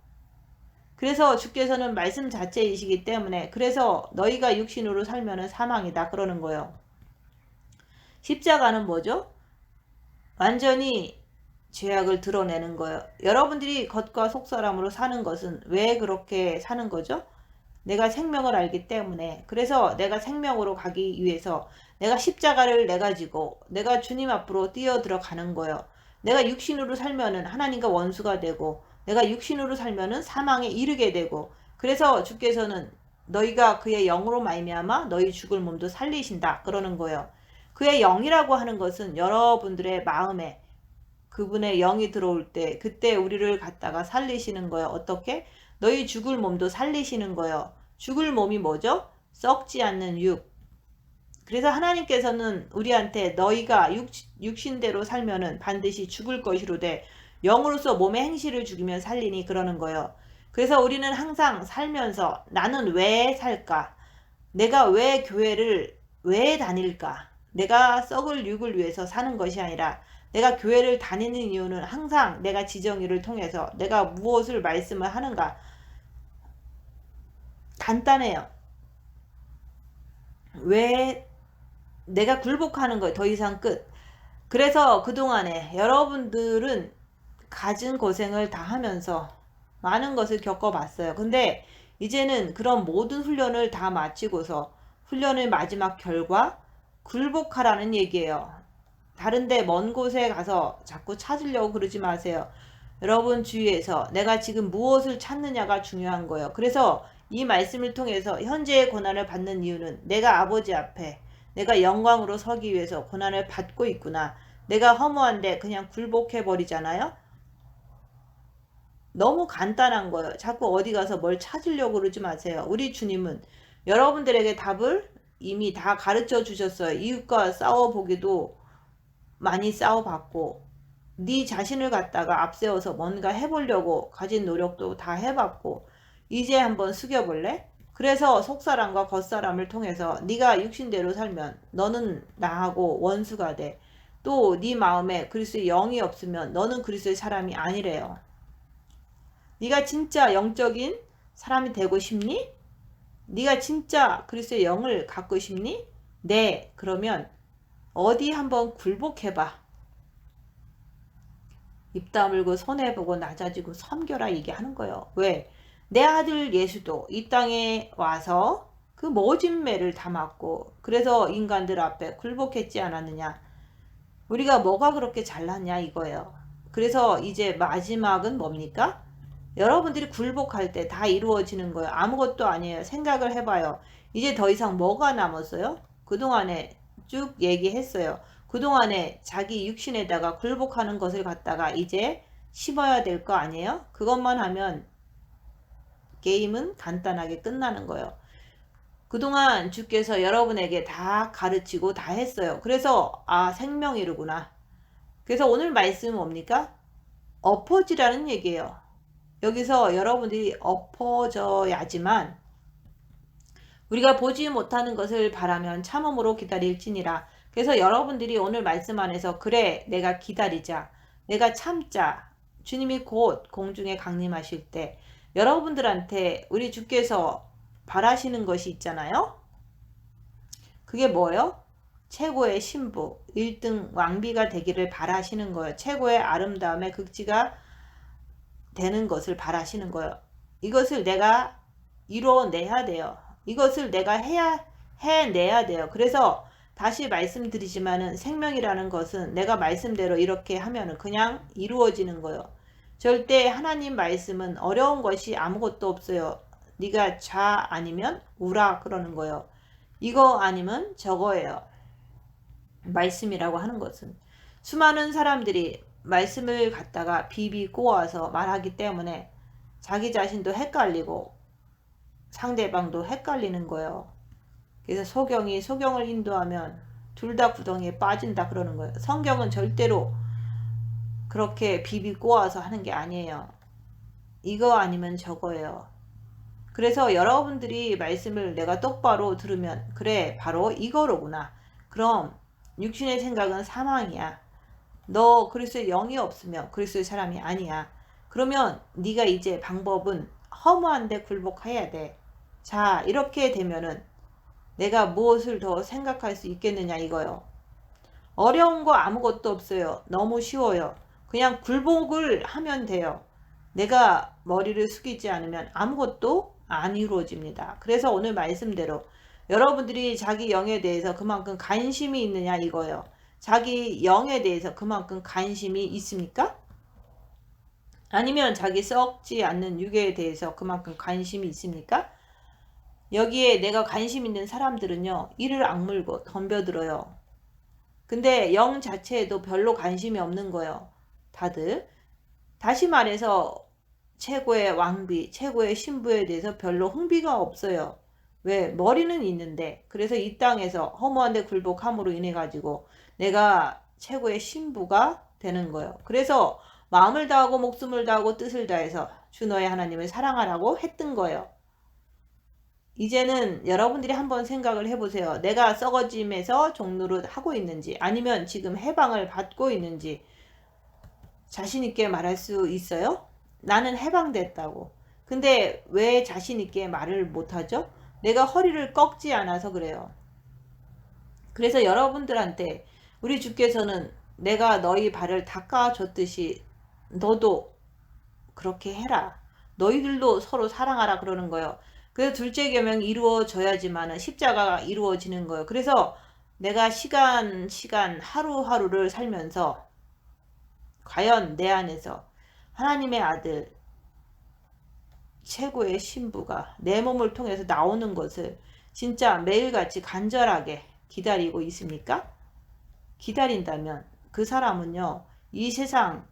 그래서 주께서는 말씀 자체이시기 때문에 그래서 너희가 육신으로 살면은 사망이다 그러는 거예요. 십자가는 뭐죠? 완전히 죄악을 드러내는 거예요. 여러분들이 겉과 속사람으로 사는 것은 왜 그렇게 사는 거죠? 내가 생명을 알기 때문에. 그래서 내가 생명으로 가기 위해서 내가 십자가를 내가지고 내가 주님 앞으로 뛰어 들어가는 거예요. 내가 육신으로 살면은 하나님과 원수가 되고 내가 육신으로 살면은 사망에 이르게 되고 그래서 주께서는 너희가 그의 영으로 말미암아 너희 죽을 몸도 살리신다 그러는 거예요. 그의 영이라고 하는 것은 여러분들의 마음에 그분의 영이 들어올 때 그때 우리를 갖다가 살리시는 거예요. 어떻게? 너희 죽을 몸도 살리시는 거예요. 죽을 몸이 뭐죠? 썩지 않는 육. 그래서 하나님께서는 우리한테 너희가 육신대로 살면은 반드시 죽을 것이로되 영으로서 몸의 행실을 죽이면 살리니 그러는 거예요. 그래서 우리는 항상 살면서 나는 왜 살까? 내가 왜 교회를 왜 다닐까? 내가 썩을 육을 위해서 사는 것이 아니라 내가 교회를 다니는 이유는 항상 내가 지정의를 통해서 내가 무엇을 말씀을 하는가? 간단해요. 왜 내가 굴복하는 거예요. 더 이상 끝. 그래서 그동안에 여러분들은 갖은 고생을 다 하면서 많은 것을 겪어봤어요. 근데 이제는 그런 모든 훈련을 다 마치고서 훈련의 마지막 결과 굴복하라는 얘기예요. 다른데 먼 곳에 가서 자꾸 찾으려고 그러지 마세요. 여러분 주위에서 내가 지금 무엇을 찾느냐가 중요한 거예요. 그래서 이 말씀을 통해서 현재의 고난을 받는 이유는 내가 아버지 앞에 내가 영광으로 서기 위해서 고난을 받고 있구나. 내가 허무한데 그냥 굴복해 버리잖아요. 너무 간단한 거예요. 자꾸 어디 가서 뭘 찾으려고 그러지 마세요. 우리 주님은 여러분들에게 답을 이미 다 가르쳐 주셨어요. 이웃과 싸워보기도 많이 싸워봤고 네 자신을 갖다가 앞세워서 뭔가 해보려고 가진 노력도 다 해봤고 이제 한번 숙여볼래? 그래서 속사람과 겉사람을 통해서 네가 육신대로 살면 너는 나하고 원수가 돼. 또 네 마음에 그리스도의 영이 없으면 너는 그리스도의 사람이 아니래요. 네가 진짜 영적인 사람이 되고 싶니? 네가 진짜 그리스도의 영을 갖고 싶니? 네. 그러면 어디 한번 굴복해봐. 입 다물고 손해보고 낮아지고 섬겨라 얘기하는 거예요. 왜? 내 아들 예수도 이 땅에 와서 그 모진 매를 담았고 그래서 인간들 앞에 굴복했지 않았느냐. 우리가 뭐가 그렇게 잘났냐 이거예요. 그래서 이제 마지막은 뭡니까? 여러분들이 굴복할 때 다 이루어지는 거예요. 아무것도 아니에요. 생각을 해봐요. 이제 더 이상 뭐가 남았어요? 그동안에 쭉 얘기했어요. 그동안에 자기 육신에다가 굴복하는 것을 갖다가 이제 심어야 될 거 아니에요? 그것만 하면 게임은 간단하게 끝나는 거예요. 그동안 주께서 여러분에게 다 가르치고 다 했어요. 그래서 생명이르구나. 그래서 오늘 말씀은 뭡니까? 엎어지라는 얘기예요. 여기서 여러분들이 엎어져야지만 우리가 보지 못하는 것을 바라면 참음으로 기다릴지니라. 그래서 여러분들이 오늘 말씀 안에서 그래 내가 기다리자, 내가 참자, 주님이 곧 공중에 강림하실 때 여러분들한테 우리 주께서 바라시는 것이 있잖아요. 그게 뭐예요? 최고의 신부, 1등 왕비가 되기를 바라시는 거예요. 최고의 아름다움의 극치가 되는 것을 바라시는 거예요. 이것을 내가 이뤄내야 돼요. 이것을 내가 해내야 돼요. 그래서 다시 말씀드리지만은 생명이라는 것은 내가 말씀대로 이렇게 하면은 그냥 이루어지는 거예요. 절대 하나님 말씀은 어려운 것이 아무것도 없어요. 네가 좌 아니면 우라 그러는 거예요. 이거 아니면 저거예요. 말씀이라고 하는 것은 수많은 사람들이 말씀을 갖다가 비비 꼬아서 말하기 때문에 자기 자신도 헷갈리고 상대방도 헷갈리는 거예요. 그래서 소경이 소경을 인도하면 둘 다 구덩이에 빠진다 그러는 거예요. 성경은 절대로 그렇게 비비 꼬아서 하는 게 아니에요. 이거 아니면 저거예요. 그래서 여러분들이 말씀을 내가 똑바로 들으면 그래 바로 이거로구나. 그럼 육신의 생각은 사망이야. 너 그리스도의 영이 없으면 그리스도의 사람이 아니야. 그러면 네가 이제 방법은 허무한데 굴복해야 돼. 자, 이렇게 되면은 내가 무엇을 더 생각할 수 있겠느냐 이거요. 어려운 거 아무것도 없어요. 너무 쉬워요. 그냥 굴복을 하면 돼요. 내가 머리를 숙이지 않으면 아무것도 안 이루어집니다. 그래서 오늘 말씀대로 여러분들이 자기 영에 대해서 그만큼 관심이 있느냐 이거예요. 자기 영에 대해서 그만큼 관심이 있습니까? 아니면 자기 썩지 않는 육에 대해서 그만큼 관심이 있습니까? 여기에 내가 관심 있는 사람들은요, 이를 악물고 덤벼들어요. 근데 영 자체에도 별로 관심이 없는 거예요. 다들. 다시 말해서 최고의 왕비, 최고의 신부에 대해서 별로 흥미가 없어요. 왜? 머리는 있는데. 그래서 이 땅에서 허무한데 굴복함으로 인해 가지고 내가 최고의 신부가 되는 거예요. 그래서 마음을 다하고 목숨을 다하고 뜻을 다해서 주 너의 하나님을 사랑하라고 했던 거예요. 이제는 여러분들이 한번 생각을 해보세요. 내가 썩어짐에서 종노릇 하고 있는지 아니면 지금 해방을 받고 있는지 자신있게 말할 수 있어요? 나는 해방됐다고. 근데 왜 자신있게 말을 못하죠? 내가 허리를 꺾지 않아서 그래요. 그래서 여러분들한테 우리 주께서는 내가 너희 발을 닦아줬듯이 너도 그렇게 해라. 너희들도 서로 사랑하라 그러는 거예요. 그래서 둘째 계명이 이루어져야지만 십자가가 이루어지는 거예요. 그래서 내가 시간 하루하루를 살면서 과연 내 안에서 하나님의 아들 최고의 신부가 내 몸을 통해서 나오는 것을 진짜 매일같이 간절하게 기다리고 있습니까? 기다린다면 그 사람은요, 이 세상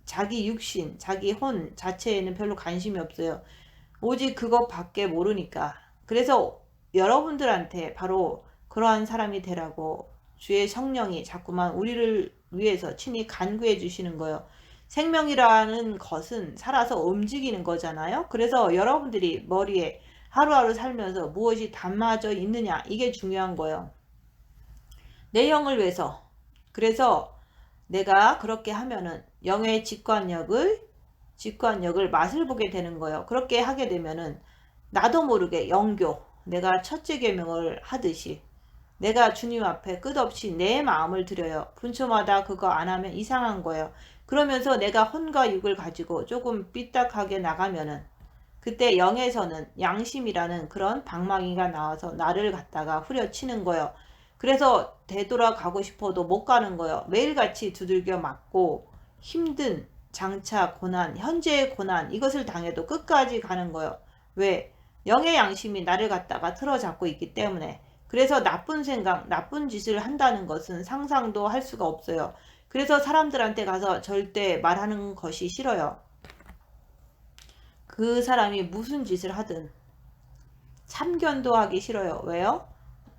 자기 육신, 자기 혼 자체에는 별로 관심이 없어요. 오직 그것밖에 모르니까. 그래서 여러분들한테 바로 그러한 사람이 되라고 주의 성령이 자꾸만 우리를 위해서 친히 간구해 주시는 거예요. 생명이라는 것은 살아서 움직이는 거잖아요. 그래서 여러분들이 머리에 하루하루 살면서 무엇이 담아져 있느냐 이게 중요한 거예요. 내 영을 위해서. 그래서 내가 그렇게 하면은 영의 직관력을 맛을 보게 되는 거예요. 그렇게 하게 되면은 나도 모르게 영교, 내가 첫째 계명을 하듯이 내가 주님 앞에 끝없이 내 마음을 드려요. 분초마다 그거 안 하면 이상한 거예요. 그러면서 내가 혼과 육을 가지고 조금 삐딱하게 나가면은 그때 영에서는 양심이라는 그런 방망이가 나와서 나를 갖다가 후려치는 거예요. 그래서 되돌아가고 싶어도 못 가는 거예요. 매일같이 두들겨 맞고 힘든 장차 고난, 현재의 고난 이것을 당해도 끝까지 가는 거예요. 왜? 영의 양심이 나를 갖다가 틀어잡고 있기 때문에. 그래서 나쁜 생각, 나쁜 짓을 한다는 것은 상상도 할 수가 없어요. 그래서 사람들한테 가서 절대 말하는 것이 싫어요. 그 사람이 무슨 짓을 하든 참견도 하기 싫어요. 왜요?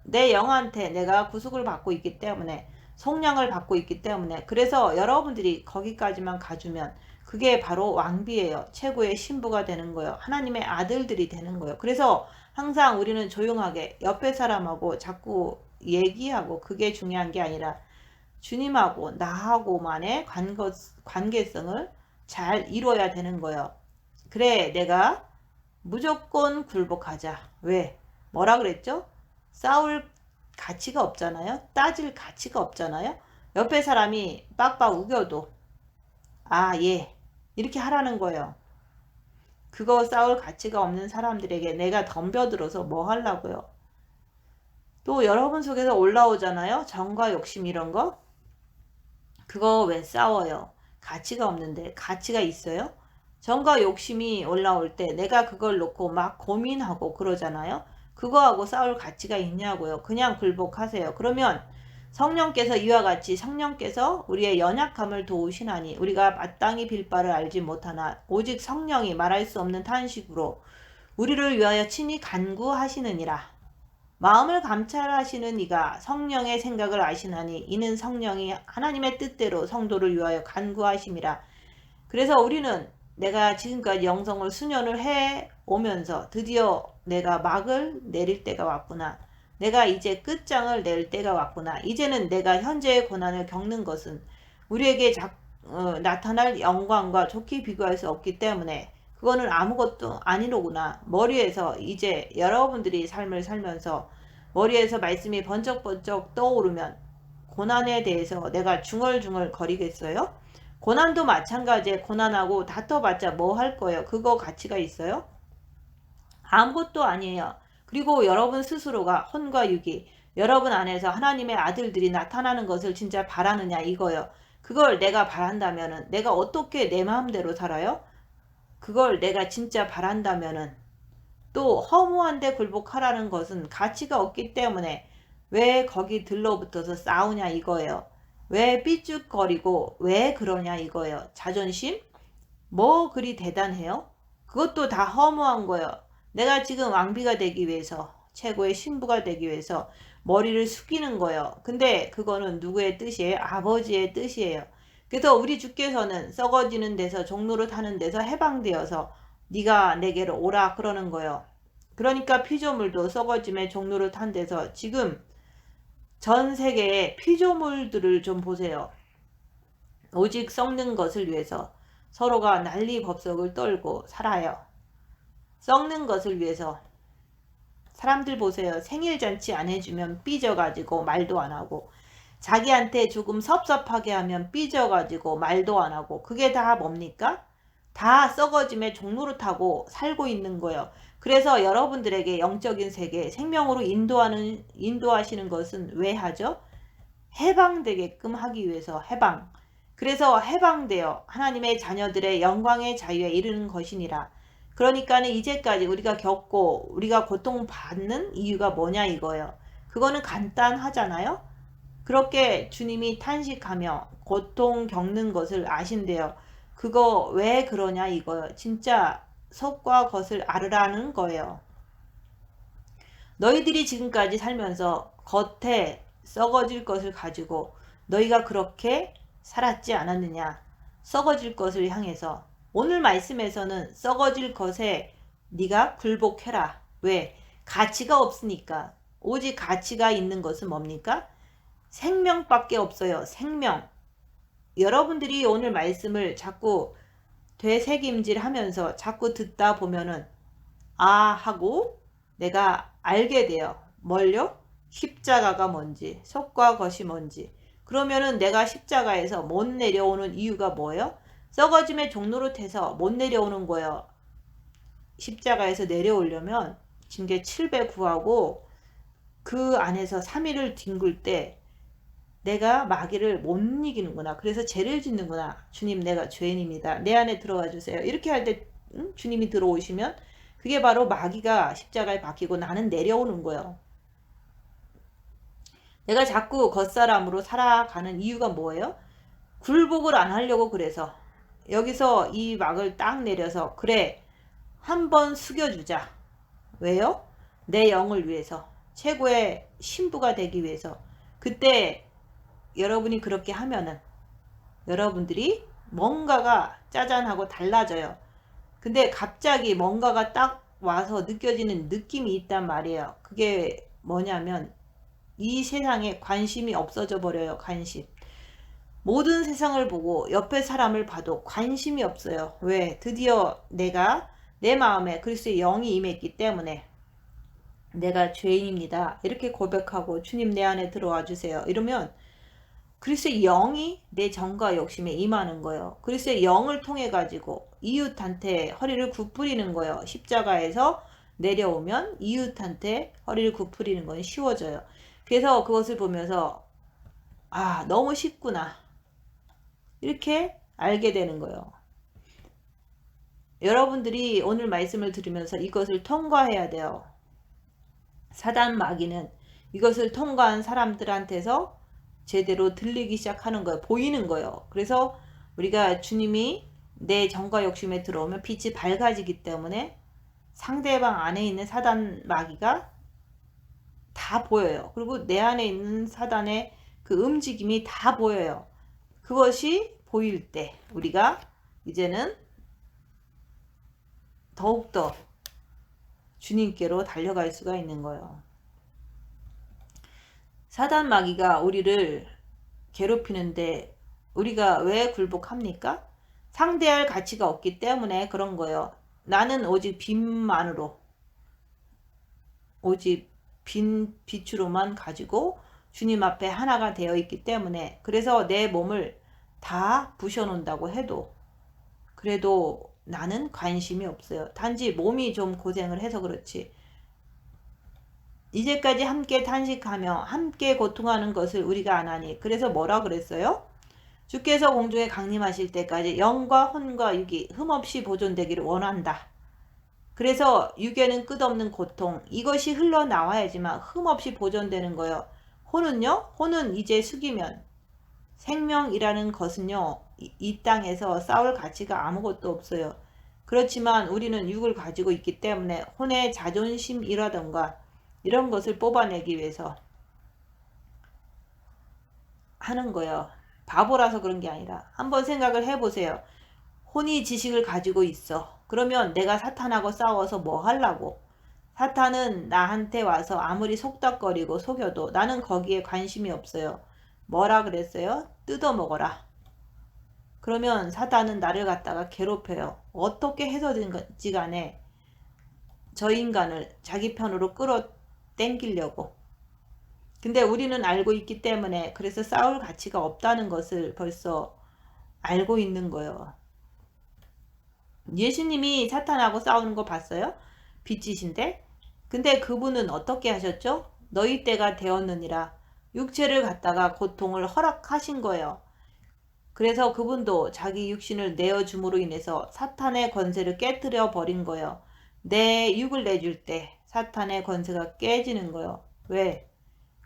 내 영한테 내가 구속을 받고 있기 때문에 속량을 받고 있기 때문에, 그래서 여러분들이 거기까지만 가주면 그게 바로 왕비예요. 최고의 신부가 되는 거예요. 하나님의 아들들이 되는 거예요. 그래서 항상 우리는 조용하게 옆에 사람하고 자꾸 얘기하고, 그게 중요한 게 아니라 주님하고 나하고만의 관계성을 잘 이루어야 되는 거예요. 그래, 내가 무조건 굴복하자. 왜? 뭐라 그랬죠? 싸울 가치가 없잖아요. 따질 가치가 없잖아요. 옆에 사람이 빡빡 우겨도 예, 이렇게 하라는 거예요. 그거 싸울 가치가 없는 사람들에게 내가 덤벼들어서 뭐 하려고요. 또 여러분 속에서 올라오잖아요. 정과 욕심 이런 거. 그거 왜 싸워요? 가치가 없는데. 가치가 있어요? 정과 욕심이 올라올 때 내가 그걸 놓고 막 고민하고 그러잖아요. 그거하고 싸울 가치가 있냐고요. 그냥 굴복하세요. 그러면 성령께서 이와 같이, 성령께서 우리의 연약함을 도우시나니 우리가 마땅히 빌 바를 알지 못하나 오직 성령이 말할 수 없는 탄식으로 우리를 위하여 친히 간구하시느니라. 마음을 감찰하시는 이가 성령의 생각을 아시나니 이는 성령이 하나님의 뜻대로 성도를 위하여 간구하심이라. 그래서 우리는 내가 지금까지 영성을 수년을 해 오면서 드디어 내가 막을 내릴 때가 왔구나. 내가 이제 끝장을 낼 때가 왔구나. 이제는 내가 현재의 고난을 겪는 것은 우리에게 나타날 영광과 좋게 비교할 수 없기 때문에 그거는 아무것도 아니로구나. 머리에서 이제 여러분들이 삶을 살면서 머리에서 말씀이 번쩍번쩍 떠오르면 고난에 대해서 내가 중얼중얼 거리겠어요? 고난도 마찬가지에 고난하고 다퉈봤자 뭐 할 거예요? 그거 가치가 있어요? 아무것도 아니에요. 그리고 여러분 스스로가 혼과 육이 여러분 안에서 하나님의 아들들이 나타나는 것을 진짜 바라느냐 이거요. 그걸 내가 바란다면은 내가 어떻게 내 마음대로 살아요? 그걸 내가 진짜 바란다면은 또 허무한데 굴복하라는 것은 가치가 없기 때문에 왜 거기 들러붙어서 싸우냐 이거예요. 왜 삐죽거리고 왜 그러냐 이거예요. 자존심? 뭐 그리 대단해요? 그것도 다 허무한 거예요. 내가 지금 왕비가 되기 위해서, 최고의 신부가 되기 위해서 머리를 숙이는 거예요. 근데 그거는 누구의 뜻이에요? 아버지의 뜻이에요. 그래서 우리 주께서는 썩어지는 데서, 종로를 타는 데서 해방되어서 네가 내게로 오라 그러는 거예요. 그러니까 피조물도 썩어짐의 종로를 탄 데서 지금 전 세계의 피조물들을 좀 보세요. 오직 썩는 것을 위해서 서로가 난리법석을 떨고 살아요. 썩는 것을 위해서. 사람들 보세요. 생일잔치 안 해주면 삐져가지고 말도 안 하고, 자기한테 조금 섭섭하게 하면 삐져가지고 말도 안 하고, 그게 다 뭡니까? 다 썩어짐의 종노릇하고 살고 있는 거예요. 그래서 여러분들에게 영적인 세계, 생명으로 인도하시는 것은 왜 하죠? 해방되게끔 하기 위해서. 해방. 그래서 해방되어 하나님의 자녀들의 영광의 자유에 이르는 것이니라. 그러니까는 이제까지 우리가 겪고 우리가 고통받는 이유가 뭐냐 이거예요. 그거는 간단하잖아요. 그렇게 주님이 탄식하며 고통 겪는 것을 아신대요. 그거 왜 그러냐 이거예요. 진짜 속과 겉을 알으라는 거예요. 너희들이 지금까지 살면서 겉에 썩어질 것을 가지고 너희가 그렇게 살았지 않았느냐. 썩어질 것을 향해서. 오늘 말씀에서는 썩어질 것에 네가 굴복해라. 왜? 가치가 없으니까. 오직 가치가 있는 것은 뭡니까? 생명밖에 없어요. 생명. 여러분들이 오늘 말씀을 자꾸 되새김질 하면서 자꾸 듣다 보면은 하고 내가 알게 돼요. 뭘요? 십자가가 뭔지, 속과 겉이 뭔지. 그러면은 내가 십자가에서 못 내려오는 이유가 뭐예요? 썩어짐의 종노릇해서 못 내려오는 거예요. 십자가에서 내려오려면 징계 7배 구하고 그 안에서 3일을 뒹굴 때 내가 마귀를 못 이기는구나. 그래서 죄를 짓는구나. 주님, 내가 죄인입니다. 내 안에 들어와 주세요. 이렇게 할 때 주님이 들어오시면 그게 바로 마귀가 십자가에 박히고 나는 내려오는 거예요. 내가 자꾸 겉사람으로 살아가는 이유가 뭐예요? 굴복을 안 하려고. 그래서 여기서 이 막을 딱 내려서 그래, 한번 숙여주자. 왜요? 내 영을 위해서, 최고의 신부가 되기 위해서. 그때 여러분이 그렇게 하면은 여러분들이 뭔가가 짜잔하고 달라져요. 근데 갑자기 뭔가가 딱 와서 느껴지는 느낌이 있단 말이에요. 그게 뭐냐면 이 세상에 관심이 없어져 버려요. 관심. 모든 세상을 보고 옆에 사람을 봐도 관심이 없어요. 왜? 드디어 내가 내 마음에 그리스도의 영이 임했기 때문에 내가 죄인입니다. 이렇게 고백하고 주님 내 안에 들어와 주세요. 이러면 그리스도의 영이 내 정과 욕심에 임하는 거예요. 그리스도의 영을 통해 가지고 이웃한테 허리를 굽부리는 거예요. 십자가에서 내려오면 이웃한테 허리를 굽부리는 건 쉬워져요. 그래서 그것을 보면서 아, 너무 쉽구나. 이렇게 알게 되는 거예요. 여러분들이 오늘 말씀을 들으면서 이것을 통과해야 돼요. 사단 마귀는 이것을 통과한 사람들한테서 제대로 들리기 시작하는 거예요. 보이는 거예요. 그래서 우리가 주님이 내 정과 욕심에 들어오면 빛이 밝아지기 때문에 상대방 안에 있는 사단 마귀가 다 보여요. 그리고 내 안에 있는 사단의 그 움직임이 다 보여요. 그것이 보일 때 우리가 이제는 더욱더 주님께로 달려갈 수가 있는 거예요. 사단 마귀가 우리를 괴롭히는데 우리가 왜 굴복합니까? 상대할 가치가 없기 때문에 그런 거예요. 나는 오직 빛만으로, 오직 빈 빛으로만 가지고 주님 앞에 하나가 되어 있기 때문에, 그래서 내 몸을 다 부셔놓는다고 해도 그래도 나는 관심이 없어요. 단지 몸이 좀 고생을 해서 그렇지. 이제까지 함께 탄식하며 함께 고통하는 것을 우리가 안 하니. 그래서 뭐라 그랬어요? 주께서 공중에 강림하실 때까지 영과 혼과 육이 흠없이 보존되기를 원한다. 그래서 육에는 끝없는 고통, 이것이 흘러나와야지만 흠없이 보존되는 거예요. 혼은요? 혼은 이제 숙이면 생명이라는 것은요, 이 땅에서 싸울 가치가 아무것도 없어요. 그렇지만 우리는 육을 가지고 있기 때문에 혼의 자존심이라던가 이런 것을 뽑아내기 위해서 하는 거예요. 바보라서 그런 게 아니라 한번 생각을 해보세요. 혼이 지식을 가지고 있어. 그러면 내가 사탄하고 싸워서 뭐 하려고? 사탄은 나한테 와서 아무리 속닥거리고 속여도 나는 거기에 관심이 없어요. 뭐라 그랬어요? 뜯어먹어라. 그러면 사탄은 나를 갖다가 괴롭혀요. 어떻게 해서든지 간에 저 인간을 자기 편으로 끌어당기려고. 근데 우리는 알고 있기 때문에 그래서 싸울 가치가 없다는 것을 벌써 알고 있는 거예요. 예수님이 사탄하고 싸우는 거 봤어요? 빛이신데? 근데 그분은 어떻게 하셨죠? 너희 때가 되었느니라. 육체를 갖다가 고통을 허락하신 거예요. 그래서 그분도 자기 육신을 내어줌으로 인해서 사탄의 권세를 깨뜨려 버린 거예요. 내 육을 내줄 때 사탄의 권세가 깨지는 거예요. 왜?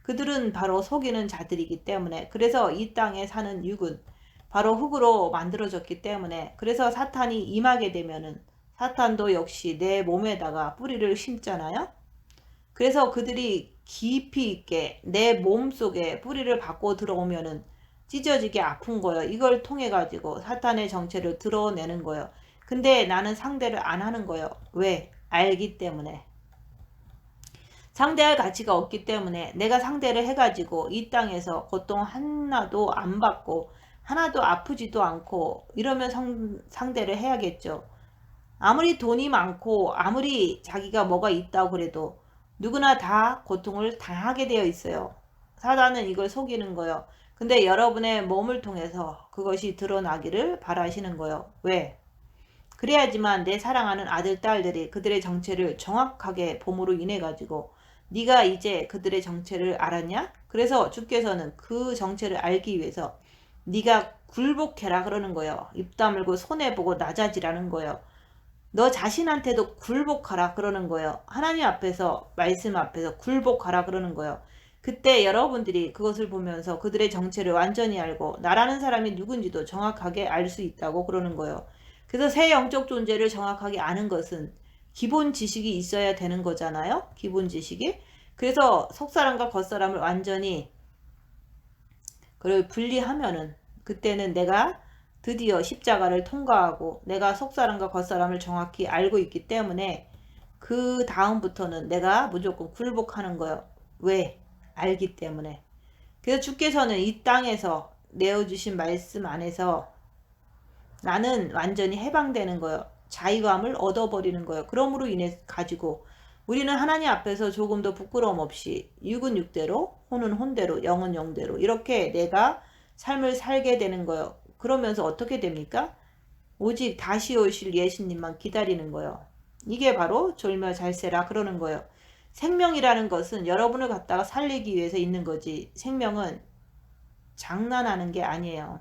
그들은 바로 속이는 자들이기 때문에. 그래서 이 땅에 사는 육은 바로 흙으로 만들어졌기 때문에, 그래서 사탄이 임하게 되면은 사탄도 역시 내 몸에다가 뿌리를 심잖아요. 그래서 그들이 깊이 있게 내 몸속에 뿌리를 받고 들어오면은 찢어지게 아픈 거예요. 이걸 통해 가지고 사탄의 정체를 드러내는 거예요. 근데 나는 상대를 안 하는 거예요. 왜? 알기 때문에. 상대할 가치가 없기 때문에 내가 상대를 해가지고 이 땅에서 고통 하나도 안 받고 하나도 아프지도 않고 이러면 상대를 해야겠죠. 아무리 돈이 많고 아무리 자기가 뭐가 있다고 그래도 누구나 다 고통을 당하게 되어 있어요. 사단은 이걸 속이는 거예요. 근데 여러분의 몸을 통해서 그것이 드러나기를 바라시는 거예요. 왜? 그래야지만 내 사랑하는 아들, 딸들이 그들의 정체를 정확하게 봄으로 인해 가지고 네가 이제 그들의 정체를 알았냐? 그래서 주께서는 그 정체를 알기 위해서 네가 굴복해라 그러는 거예요. 입 다물고 손해보고 낮아지라는 거예요. 너 자신한테도 굴복하라 그러는 거예요. 하나님 앞에서, 말씀 앞에서 굴복하라 그러는 거예요. 그때 여러분들이 그것을 보면서 그들의 정체를 완전히 알고 나라는 사람이 누군지도 정확하게 알 수 있다고 그러는 거예요. 그래서 새 영적 존재를 정확하게 아는 것은 기본 지식이 있어야 되는 거잖아요. 기본 지식이. 그래서 속사람과 겉사람을 완전히 그걸 분리하면은 그때는 내가 드디어 십자가를 통과하고 내가 속사람과 겉사람을 정확히 알고 있기 때문에 그 다음부터는 내가 무조건 굴복하는 거예요. 왜? 알기 때문에. 그래서 주께서는 이 땅에서 내어주신 말씀 안에서 나는 완전히 해방되는 거예요. 자유함을 얻어버리는 거예요. 그러므로 인해 가지고 우리는 하나님 앞에서 조금 더 부끄러움 없이 육은 육대로 혼은 혼대로 영은 영대로 이렇게 내가 삶을 살게 되는 거예요. 그러면서 어떻게 됩니까? 오직 다시 오실 예수님만 기다리는 거예요. 이게 바로 졸며 잘세라 그러는 거예요. 생명이라는 것은 여러분을 갖다가 살리기 위해서 있는 거지 생명은 장난하는 게 아니에요.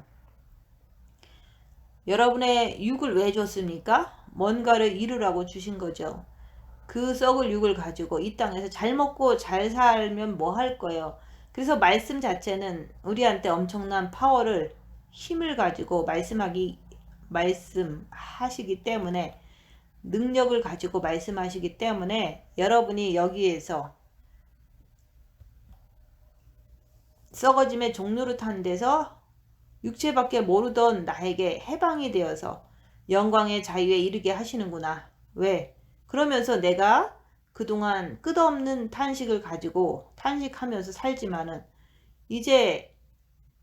여러분의 육을 왜 줬습니까? 뭔가를 이루라고 주신 거죠. 그 썩을 육을 가지고 이 땅에서 잘 먹고 잘 살면 뭐 할 거예요. 그래서 말씀 자체는 우리한테 엄청난 파워를 힘을 가지고 말씀하시기 때문에 능력을 가지고 말씀하시기 때문에 여러분이 여기에서 썩어짐의 종로를 탄 데서 육체밖에 모르던 나에게 해방이 되어서 영광의 자유에 이르게 하시는구나. 왜? 그러면서 내가 그동안 끝없는 탄식을 가지고 탄식하면서 살지만은 이제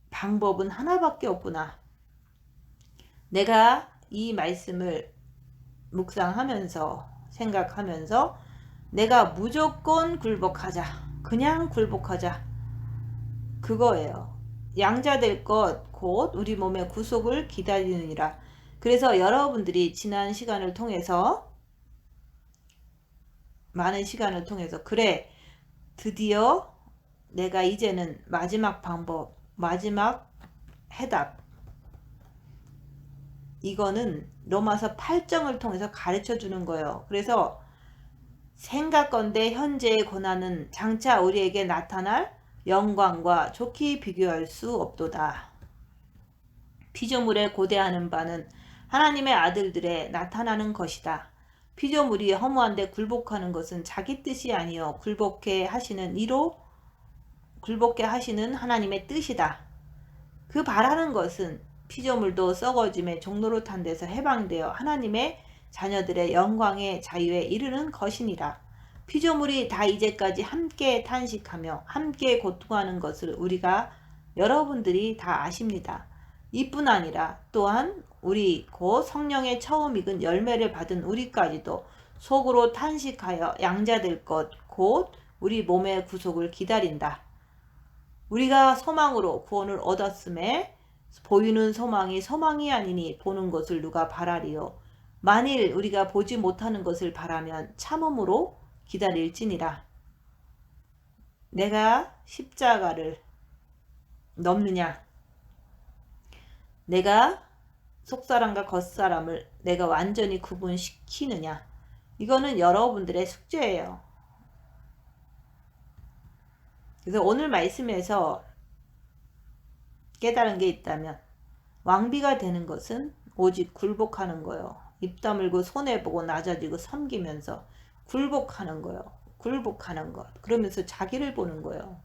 방법은 하나밖에 없구나. 내가 이 말씀을 묵상하면서 생각하면서 내가 무조건 굴복하자. 그냥 굴복하자. 그거예요. 양자 될 것 곧 우리 몸의 구속을 기다리느니라. 그래서 여러분들이 지난 시간을 통해서 많은 시간을 통해서 그래 드디어 내가 이제는 마지막 방법 마지막 해답 이거는 로마서 8장을 통해서 가르쳐 주는 거예요. 그래서 생각건대 현재의 고난은 장차 우리에게 나타날 영광과 좋게 비교할 수 없도다. 피조물에 고대하는 바는 하나님의 아들들에 나타나는 것이다. 피조물이 허무한데 굴복하는 것은 자기 뜻이 아니요 굴복해 하시는 하나님의 뜻이다. 그 바라는 것은 피조물도 썩어짐의 종로로 탄 데서 해방되어 하나님의 자녀들의 영광의 자유에 이르는 것이니라. 피조물이 다 이제까지 함께 탄식하며 함께 고통하는 것을 여러분들이 다 아십니다. 이뿐 아니라 또한 우리 곧 성령의 처음 익은 열매를 받은 우리까지도 속으로 탄식하여 양자될 것 곧 우리 몸의 구속을 기다린다. 우리가 소망으로 구원을 얻었음에 보이는 소망이 소망이 아니니 보는 것을 누가 바라리요. 만일 우리가 보지 못하는 것을 바라면 참음으로 기다릴지니라. 내가 십자가를 넘느냐? 내가 속사람과 겉사람을 내가 완전히 구분시키느냐? 이거는 여러분들의 숙제예요. 그래서 오늘 말씀에서 깨달은 게 있다면 왕비가 되는 것은 오직 굴복하는 거예요. 입 다물고 손해보고 낮아지고 섬기면서 굴복하는 거예요. 굴복하는 것. 그러면서 자기를 보는 거예요.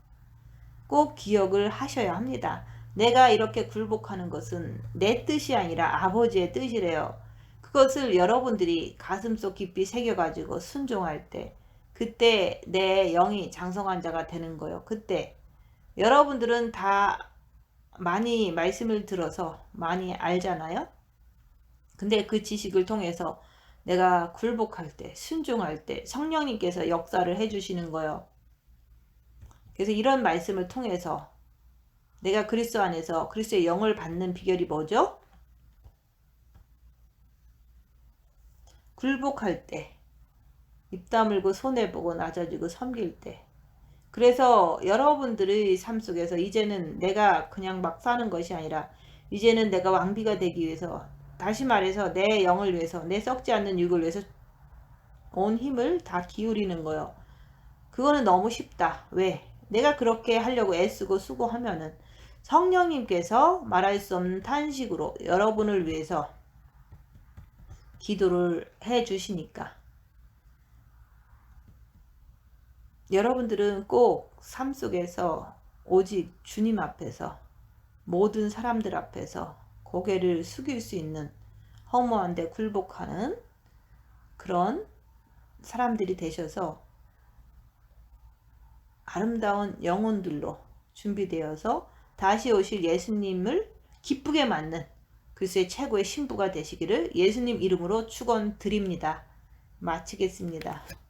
꼭 기억을 하셔야 합니다. 내가 이렇게 굴복하는 것은 내 뜻이 아니라 아버지의 뜻이래요. 그것을 여러분들이 가슴속 깊이 새겨가지고 순종할 때 그때 내 영이 장성한 자가 되는 거예요. 그때 여러분들은 다 많이 말씀을 들어서 많이 알잖아요. 근데 그 지식을 통해서 내가 굴복할 때 순종할 때 성령님께서 역사를 해주시는 거예요. 그래서 이런 말씀을 통해서 내가 그리스도 안에서 그리스도의 영을 받는 비결이 뭐죠? 굴복할 때, 입 다물고 손해보고 낮아지고 섬길 때. 그래서 여러분들의 삶 속에서 이제는 내가 그냥 막 사는 것이 아니라 이제는 내가 왕비가 되기 위해서 다시 말해서 내 영을 위해서 내 썩지 않는 육을 위해서 온 힘을 다 기울이는 거예요. 그거는 너무 쉽다. 왜? 내가 그렇게 하려고 애쓰고 수고하면은 성령님께서 말할 수 없는 탄식으로 여러분을 위해서 기도를 해 주시니까 여러분들은 꼭 삶 속에서 오직 주님 앞에서 모든 사람들 앞에서 고개를 숙일 수 있는, 허무한데 굴복하는 그런 사람들이 되셔서 아름다운 영혼들로 준비되어서 다시 오실 예수님을 기쁘게 맞는 그리스도의 최고의 신부가 되시기를 예수님 이름으로 축원드립니다. 마치겠습니다.